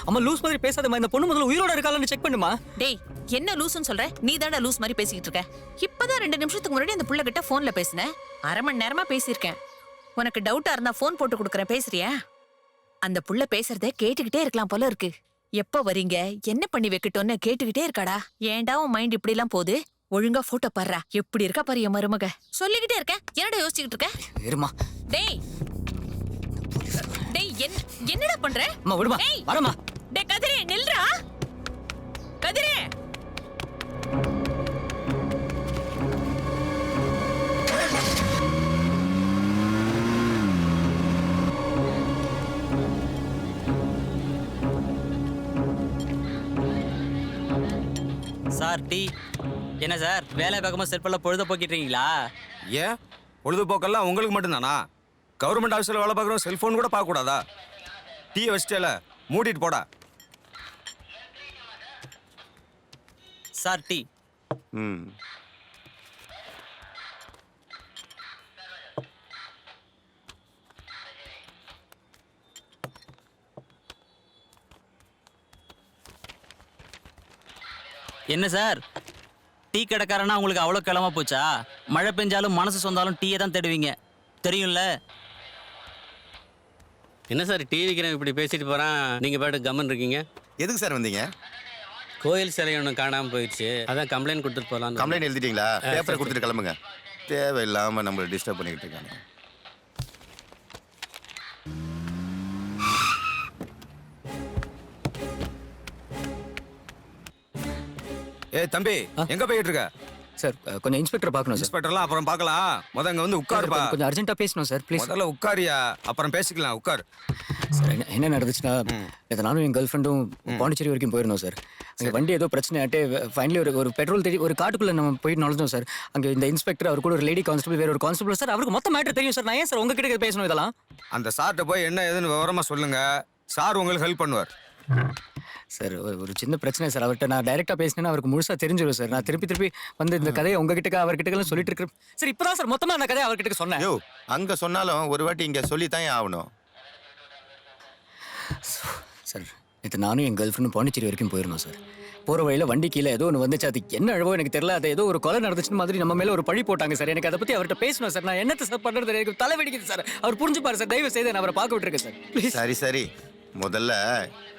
அம்மா லூஸ் மாதிரி பேசாதம்மா, இந்த பொண்ணு முதல்ல உயிரோட இருக்காளான்னு செக் பண்ணுமா. டேய் என்ன லூஸ்னு சொல்ற? நீ தான்டா லூஸ் மாதிரி பேசிக்கிட்டு இருக்க. இப்பதான் 2 நிமிஷத்துக்கு முன்னாடி அந்த புள்ள கிட்ட போன்ல பேசினேன். 1/2 மணி நேரமா பேசியிருக்கேன். உனக்கு டவுட்டா இருந்தா போன் போட்டு கொடுக்குறேன், பேசுறியா? அந்த புள்ள பேசுறத கேட்டுக்கிட்டே இருக்கலாம் போல இருக்கு. எப்ப வரீங்க, என்ன பண்ணி வைக்கட்டும்னு கேட்டுக்கிட்டே இருக்காடா. ஏன்டா உன் மைண்ட் இப்படி எல்லாம் போகுது? ஒழுங்கா போட்டோ பாடுறா, எப்படி இருக்கா பாரு என் மருமக. சொல்லிக்கிட்டே இருக்கேன், என்னடா யோசிச்சுக்கிட்டு இருக்க? இருமா. டேய் டேய் என்னடா பண்ற? அம்மா விடுமா, வரமா. டேய் கதிரே நில்றா, கதிரே. Sir tea. என்ன சார் வேலை பார்க்கும்போது செல்ஃபெல்லாம் பொழுத போக்கிட்டு இருக்கீங்களா? ஏன் பொழுதுபோக்கெல்லாம் உங்களுக்கு மட்டும்தானா? கவர்மெண்ட் ஆஃபீஸில் வேலை பார்க்குறோம், செல்ஃபோன் கூட பார்க்கக்கூடாதா? டீயை வச்சிட்டேல, மூடிட்டு போடா. Sir tea. ம். என்ன சார் டீ கடைக்காரனா உங்களுக்கு அவ்வளோ கிளம்ப போச்சா? மழை பெஞ்சாலும் மனசு சொந்தாலும் டீயை தான் தேடுவீங்க, தெரியும்ல? என்ன சார் டீ விற்கிறேன் இப்படி பேசிட்டு போகிறான், நீங்கள் பாட்டு கம்மன் இருக்கீங்க? எதுக்கு சார் வந்தீங்க? கோயில் சிலை ஒன்று காணாமல் போயிடுச்சு, அதான் கம்ப்ளைண்ட் கொடுத்துட்டு போகலாம். கம்ப்ளைண்ட் எழுதிட்டீங்களா? பேப்பரை கொடுத்துட்டு கிளம்புங்க. தேவையில்லாமல் நம்மளை டிஸ்டர்ப் பண்ணிக்கிட்டு இருக்காங்க. ஏய் தம்பி, எங்க போயிட்டு இருக்க? சார் கொஞ்சம் இன்ஸ்பெக்டர் பார்க்கணும் சார். இன்ஸ்பெக்டர்லாம் அப்புறம் பார்க்கலாம், முதல்ல இங்க வந்து உட்காருப்பா. கொஞ்சம் அர்ஜென்ட்டாக பேசணும் சார், ப்ளீஸ். முதல்ல உட்காரியா, அப்புறம் பேசிக்கலாம், உட்கார். சார் என்ன நடந்துச்சுன்னா, இதை நானும் என் கேர்ள் ஃப்ரெண்டும் பாண்டிச்சேரி வரைக்கும் போயிருந்தோம் சார். அங்கே வண்டி ஏதோ பிரச்சனை ஆகிட்டு ஃபைனலி ஒரு பெட்ரோல் தேடி ஒரு காட்டுக்குள்ளே நம்ம போயிட்டு நுழைஞ்சோம் சார். அங்கே இந்த இன்ஸ்பெக்டர், அவர் கூட ஒரு லேடி கான்ஸ்டபிள், வேற ஒரு கான்ஸ்டபிள் சார். அவருக்கு மொத்த மேட்டர் தெரியும் சார். நான் ஏன் சார் உங்ககிட்ட பேசணும் இதெல்லாம்? அந்த சார்கிட்ட போய் என்ன ஏதுன்னு விவரமா சொல்லுங்க, சார் உங்களுக்கு ஹெல்ப் பண்ணுவார். சார் ஒரு சின்ன பிரச்சனை சார். அவர்கிட்ட நான் டைரெக்டாக பேசினேன்னா அவருக்கு முழுசாக தெரிஞ்சிடும் சார். நான் திருப்பி வந்து இந்த கதையை உங்ககிட்ட அவர்கிட்ட சொல்லிட்டு இருக்கிறேன் சார். இப்போதான் சார் மொத்தமாக அந்த கதையை அவர்கிட்ட சொன்னேன். யோ, அங்கே சொன்னாலும் ஒரு வாட்டி இங்கே சொல்லித்தான் ஆகணும் சார். இது நானும் என் கேர்ள் ஃப்ரெண்டும் பாண்டிச்சேரி வரைக்கும் போயிருந்தோம் சார். போகிற வழியில் வண்டி கீழே ஏதோ ஒன்று வந்துச்சு. அது என்ன அழவோ எனக்கு தெரியல. அது ஏதோ ஒரு கொலை நடந்துச்சுன்னு மாதிரி நம்ம மேலே ஒரு பழி போட்டாங்க சார். எனக்கு அதை பற்றி அவர்கிட்ட பேசணும் சார். நான் என்னத்தை சார் பண்ணுறது, எனக்கு தலை வெடிக்குது சார். அவர் புரிஞ்சுப்பாரு சார், தயவு செய்து நான் அவரை பார்க்க விட்டுருக்கேன் சார், ப்ளீஸ். சரி சரி, முதல்ல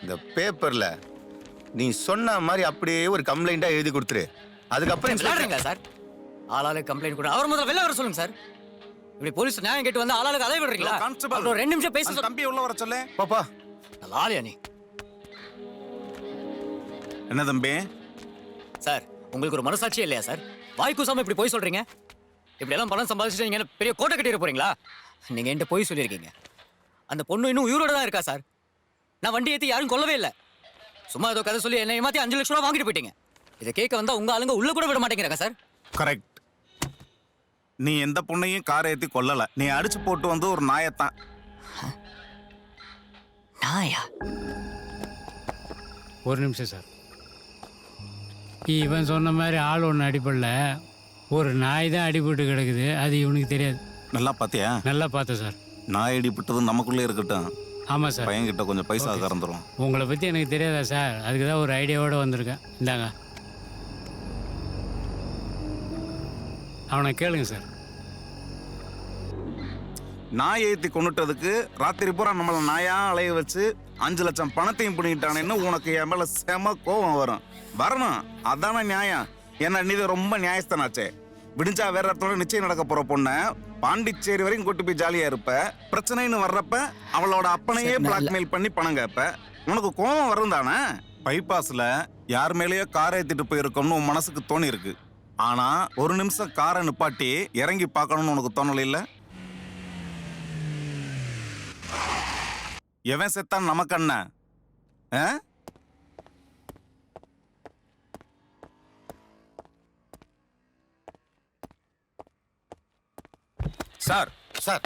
இந்த பேப்பர்ல நீ சொன்ன மாதிரி அப்படியே ஒரு கம்ப்ளைண்டா எழுதி கொடுத்துரு. அதுக்கப்புறம் விளையாடுறீங்களா சார்? ஆளாளுக்கு கம்ப்ளைண்ட் கூட அவர் முதல்ல வெளில வர சொல்லுங்க சார். இப்படி போலீஸ் நியாயம் கேட்டு வந்து ஆளாளுக்கு அலைய விடுறீங்களா? கான்ஸ்டபிள், ஒரு 2 நிமிஷம் பேச தம்பி உள்ள வர சொல்லு. பாப்பா லாலியா நீ. என்ன தம்பி சார், உங்களுக்கு ஒரு மனசாட்சியே இல்லையா சார்? வாய் கூசாம இப்படி போய் சொல்றீங்க. இப்படி எல்லாம் பணம் சம்பாதிச்சுட்டு நீங்க என்ன பெரிய கோட்டை கட்டிட போறீங்களா? நீங்க என்கிட்ட போய் சொல்லியிருக்கீங்க. அந்த பொண்ணு இன்னும் உயிரோட தான் இருக்கா சார். நான் வண்டி ஏற்றி யாரும் கொல்லவே இல்லை. சும்மா ஏதோ கதை சொல்லி என்ன ஏமாத்தி 5 லட்சம் ரூபா வாங்கிட்டு போயிட்டீங்க. இதை கேட்க வந்தா உங்க ஆளுங்க உள்ள கூட விட மாட்டேங்கிறாங்க சார். கரெக்ட். நீ எந்த பொண்ணையும் காரை ஏற்றி கொல்லல, நீ அடிச்சு போட்டு வந்து ஒரு நாயத்தான். நாயா? ஒரு நிமிஷம் சார். இவன் சொன்ன மாதிரி ஆள் ஒன்று அடிப்படல, ஒரு நாய் தான் அடிபட்டு கிடக்குது. அது இவனுக்கு தெரியாது. நல்லா பார்த்தியா? நல்லா பார்த்தேன் சார். நாய் அடிபட்டது நமக்குள்ளே இருக்கட்டும். ஆமாம் சார். பையன்கிட்ட கொஞ்சம் பைசா கறந்துரும். உங்களை பற்றி எனக்கு தெரியாதா சார்? அதுக்கு தான் ஒரு ஐடியாவோடு வந்திருக்கேன். இந்தாங்க, அவனை கேளுங்க சார். நாய் ஏற்றி கொண்டுட்டதுக்கு ராத்திரி பூரா நம்மளை நாயா அலைய வச்சு 5 லட்சம் பணத்தையும் பிடிக்கிட்டானேன்னு உனக்கு என் மேல செம கோபம் வரணும். அதானே நியாயம். என்ன நீ ரொம்ப நியாயஸ்தானாச்சே. விடிஞ்சா வேற இடத்தோட நிச்சயம் நடக்க போற பொண்ணை பாண்டிச்சேரி வரைக்கும் கூட்டு போய் ஜாலியா இருப்ப. பிரச்சனைன்னு வர்றப்ப அவளோட அப்பனையே பிளாக்மெயில் பண்ணி பணம் கேட்ப. உனக்கு கோபம் வரும் தானே? பைபாஸ்ல யார் மேலேயோ காரை ஏத்திட்டு போயிருக்கோம்னு உன் மனசுக்கு தோணி இருக்கு. ஆனா ஒரு நிமிஷம் காரை நிப்பாட்டி இறங்கி பார்க்கணும்னு உனக்கு தோணல இல்ல? எவன் செத்தான் நமக்கு என்ன? சார் சார்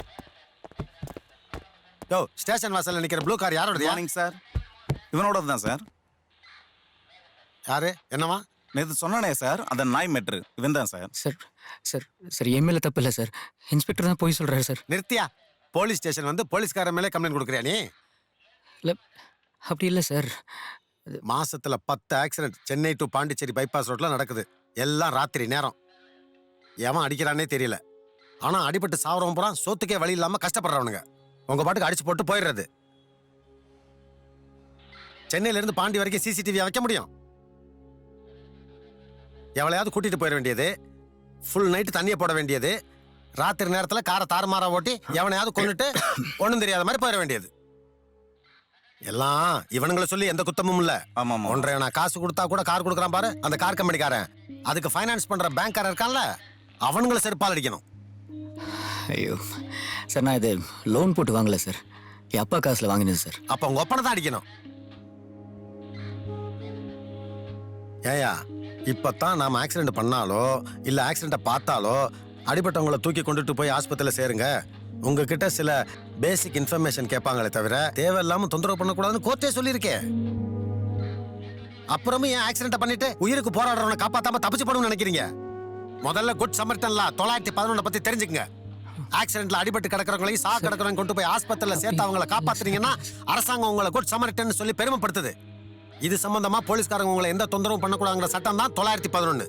யோ ஸ்டேஷன் வாசல்ல நிக்கிற ப்ளூ கார் யாரோடது? Morning sir. இவனோட தான் சார். யாரு என்னவா? நேற்று சொன்னானே சார், அந்த நாய் மேட்ரு இவன் தான் சார். சார் சார் சார் என் மேலே தப்பு இல்லை சார். இன்ஸ்பெக்டர் தான் போய் சொல்கிறாரு சார். நிறுத்தியா? போலீஸ் ஸ்டேஷன் வந்து போலீஸ்காரன் மேலே கம்ப்ளைண்ட் கொடுக்குறியா நீ? இல்லை அப்படி இல்லை சார். மாசத்துல 10 accident Chennai to Pondicherry bypass ரோட்ல நடக்குது. எல்லாம் ராத்திரி நேரம். எவன் அடிக்கிறானே தெரியல. ஆனா அடிபட்டு சாவரவன் பூரா சோத்துக்கே வழி இல்லாம கஷ்டப்படுறவனுங்க. உங்க பாட்டுக்கு அடிச்சு போட்டு போயிடுறது. சென்னையில இருந்து பாண்டி வரைக்கும் சிசிடிவி வைக்க முடியும்? எவளையாவது கூட்டிட்டு போயிட வேண்டியது, ஃபுல் நைட்டு தண்ணியை போட வேண்டியது, ராத்திரி நேரத்துல காரை தாறுமாறா ஓட்டி எவனையாவது கொண்டுட்டு ஒண்ணும் தெரியாத மாதிரி போயிட வேண்டியது. எல்லாம் இவனுங்களை சொல்லி எந்த குத்தமும் இல்ல. ஆமா 1.5 காசு கொடுத்தா கூட கார் கொடுக்குறான் பாரு அந்த கார் கம்பெனிக்காரன். அதுக்கு ஃபைனான்ஸ் பண்ற பேங்க்காரன் இருக்கான்ல, அவனுங்களை செருப்பால் அடிக்கணும். ஐயோ சார், நான் இது லோன் போட்டு வாங்கல சார். என் அப்பா காசுல வாங்கினது சார். அப்ப உங்க ஒப்பனை தான் அடிக்கணும். ஏயா இப்பதான் நாம ஆக்சிடென்ட் பண்ணாலோ இல்ல ஆக்சிடென்ட்டை பார்த்தாலோ அடிபட்டவங்களை தூக்கி கொண்டுட்டு போய் ஆஸ்பத்திரியில சேருங்க. உங்ககிட்ட சில பேசிக் இன்ஃபர்மேஷன் கேட்பாங்களே தவிர தேவையில்லாம தொந்தரவு பண்ணக்கூடாதுன்னு கோர்ட்டே சொல்லியிருக்கேன். அப்புறமும் ஏன் ஆக்சிடென்ட் பண்ணிட்டு உயிருக்கு போராடுறவனை காப்பாத்தாம தப்பிச்சு போடணும்னு நினைக்கிறீங்க? முதல்ல குட் சமர்டன்ல 911 பத்தி தெரிஞ்சுக்கங்க. ஆக்சிடென்ட்ல அடிபட்டு கிடக்கிறவங்களையும் சா கிடக்கிறவங்க கொண்டு போய் ஆஸ்பத்திரியில சேர்த்து அவங்களை காப்பாத்துறீங்கன்னா அரசாங்கம் உங்களை குட் சமர்டன் சொல்லி பெருமைப்படுத்துது. இது சம்பந்தமா போலீஸ்காரங்க உங்களை எந்த தொந்தரவும் பண்ணக்கூடாதுங்கிற சட்டம் தான் 911.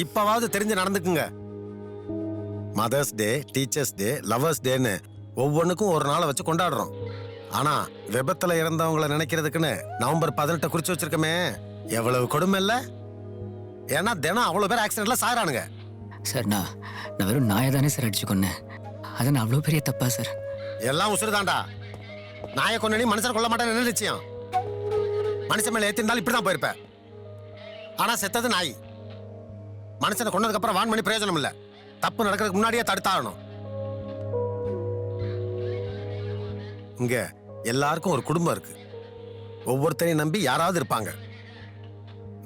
இப்பவாவது தெரிஞ்சு நடந்துக்குங்க. Mother's day, teachers day, lovers டேன்னு ஒவ்வொன்றுக்கும் ஒரு நாளை வச்சு கொண்டாடுறோம். ஆனா விபத்துல இறந்தவங்களை நினைக்கிறதுக்குன்னு நவம்பர் 18 குறிச்சு வச்சிருக்கமே, எவ்வளவு கொடுமை இல்ல? ஏன்னா தினம் அவ்வளவு பேர் ஆக்சிடென்ட்ல சாகுறானுங்க. சார் நான் வெறும் நாயை தானே சார் அடிச்சு கொன்னேன். அது நான் அவ்வளோ பெரிய தப்பா சார்? எல்லாம் உசுறுதான்டா. நாயை கொன்னி மனுஷன் கொல்ல மாட்டேன்னு என்ன நிச்சயம்? மனுஷன் மேல ஏத்திருந்தாலும் இப்படிதான் போயிருப்பேன். ஆனா செத்தது நாய். மனுஷனை கொன்னதுக்கு அப்புறம் வான் பண்ணி பிரயோஜனம் இல்ல. தப்பு நடக்கிறதுக்கு முன்னாடியே தடுத்தாகணும். இங்க எல்லாருக்கும் ஒரு குடும்பம் இருக்கு. ஒவ்வொருத்தரையும் நம்பி யாராவது இருப்பாங்க.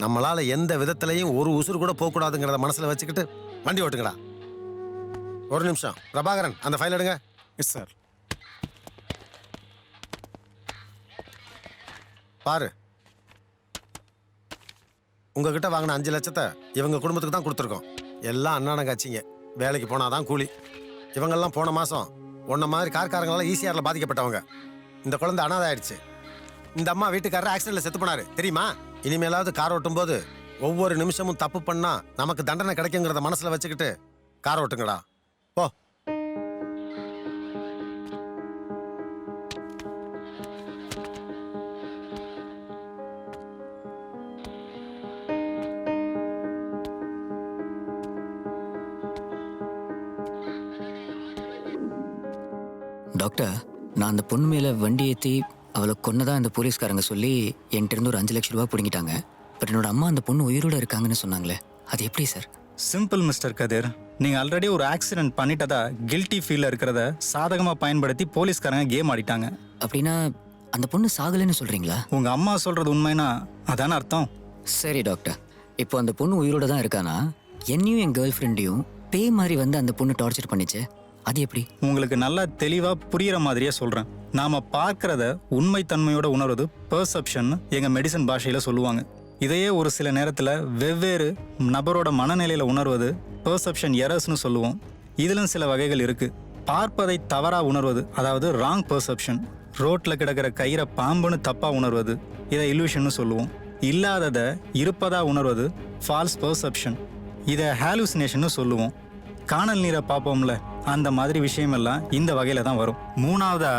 நம்மளால எந்த விதத்திலையும் ஒரு உசுறு கூட போக கூடாதுங்கிறத மனசுல வச்சுக்கிட்டு வண்டி ஓட்டுங்கடா. ஒரு நிமிஷம் பிரபாகரன், அந்த ஃபைல் எடுங்க. Yes sir. பாரு, உங்ககிட்ட வாங்கின 5 லட்சத்தை இவங்க குடும்பத்துக்கு தான் கொடுத்துருக்கோம். எல்லாம் அண்ணான காட்சிங்க. வேலைக்கு போனாதான் கூலி. இவங்கெல்லாம் போன மாசம் உன்ன மாதிரி கார்காரங்களால ஈசிஆர்ல பாதிக்கப்பட்டவங்க. இந்த குழந்தை அனாதை ஆயிடுச்சு. இந்த அம்மா வீட்டுக்காரர் ஆக்சிடென்ட்ல செத்து போனாரு தெரியுமா? இனிமேலாவது கார் ஓட்டும் போது ஒவ்வொரு நிமிஷமும் தப்பு பண்ணா நமக்கு தண்டனை கிடைக்குங்கிறத மனசுல வச்சுக்கிட்டு கார் ஓட்டுங்கடா. போ. டாக்டர், நான் அந்த பொண்ணு மேலே வண்டி ஏற்றி அவளை கொன்னதான் அந்த போலீஸ்காரங்க சொல்லி என்கிட்ட இருந்து ஒரு 5 லட்சம் ரூபா பிடிங்கிட்டாங்க. பட் என்னோட அம்மா அந்த பொண்ணு உயிரோடு இருக்காங்கன்னு சொன்னாங்களே, அது எப்படி சார்? சிம்பிள் மிஸ்டர் கதிர். நீங்கள் ஆல்ரெடி ஒரு ஆக்சிடென்ட் பண்ணிட்டதா கில்ட்டி ஃபீல் இருக்கிறத சாதகமாக பயன்படுத்தி போலீஸ்காரங்க கேம் ஆடிட்டாங்க. அப்படின்னா அந்த பொண்ணு சாகலைன்னு சொல்கிறீங்களா? உங்கள் அம்மா சொல்கிறது உண்மைனா அதான அர்த்தம்? சரி டாக்டர், இப்போ அந்த பொண்ணு உயிரோடு தான் இருக்கானா? என்னையும் என் கேர்ள் ஃப்ரெண்டையும் பேய் மாதிரி வந்து அந்த பொண்ணு டார்ச்சர் பண்ணிச்சு, அது எப்படி? உங்களுக்கு நல்லா தெளிவாக புரிகிற மாதிரியே சொல்கிறேன். நாம் பார்க்குறத உண்மைத்தன்மையோட உணர்வது பெர்செப்ஷன் எங்கள் மெடிசன் பாஷையில் சொல்லுவாங்க. இதையே ஒரு சில நேரத்தில் வெவ்வேறு நபரோட மனநிலையில் உணர்வது பெர்செப்ஷன் எரர்ஸ்னு சொல்லுவோம். இதிலும் சில வகைகள் இருக்குது. பார்ப்பதை தவறாக உணர்வது, அதாவது ராங் பெர்செப்ஷன். ரோட்டில் கிடக்கிற கயிறை பாம்புன்னு தப்பாக உணர்வது, இதை இல்யூஷன்னு சொல்லுவோம். இல்லாததை இருப்பதாக உணர்வது ஃபால்ஸ் பெர்செப்ஷன், இதை ஹாலுசினேஷன்னு சொல்லுவோம். காணல் நீரை பார்ப்போம்ல, அந்த மாதிரி விஷயமெல்லாம் இந்த வகையில தான் வரும். மூணாவதா,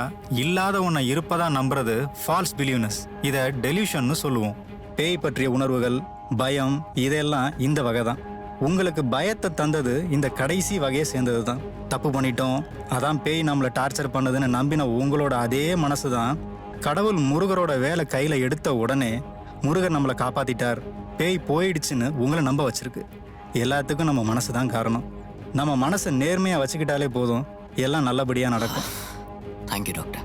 இல்லாத ஒன்றை இருப்பதா நம்புறது ஃபால்ஸ் பிலீவ்னஸ். இதை டெலியூஷன்னு சொல்லுவோம். பேய் பற்றிய உணர்வுகள், பயம், இதெல்லாம் இந்த வகை தான். உங்களுக்கு பயத்தை தந்தது இந்த கடைசி வகையை சேர்ந்தது தான். தப்பு பண்ணிட்டோம், அதான் பேய் நம்மளை டார்ச்சர் பண்ணதுன்னு நம்பின உங்களோட அதே மனசு தான் கடவுள் முருகரோட வேலை கையில் எடுத்த உடனே முருகர் நம்மளை காப்பாத்திட்டார், பேய் போயிடுச்சுன்னு உங்களை நம்ப வச்சிருக்கு. எல்லாத்துக்கும் நம்ம மனசு தான் காரணம். நம்ம மனசை நேர்மையாக வச்சுக்கிட்டாலே போதும், எல்லாம் நல்லபடியாக நடக்கும். Thank you doctor.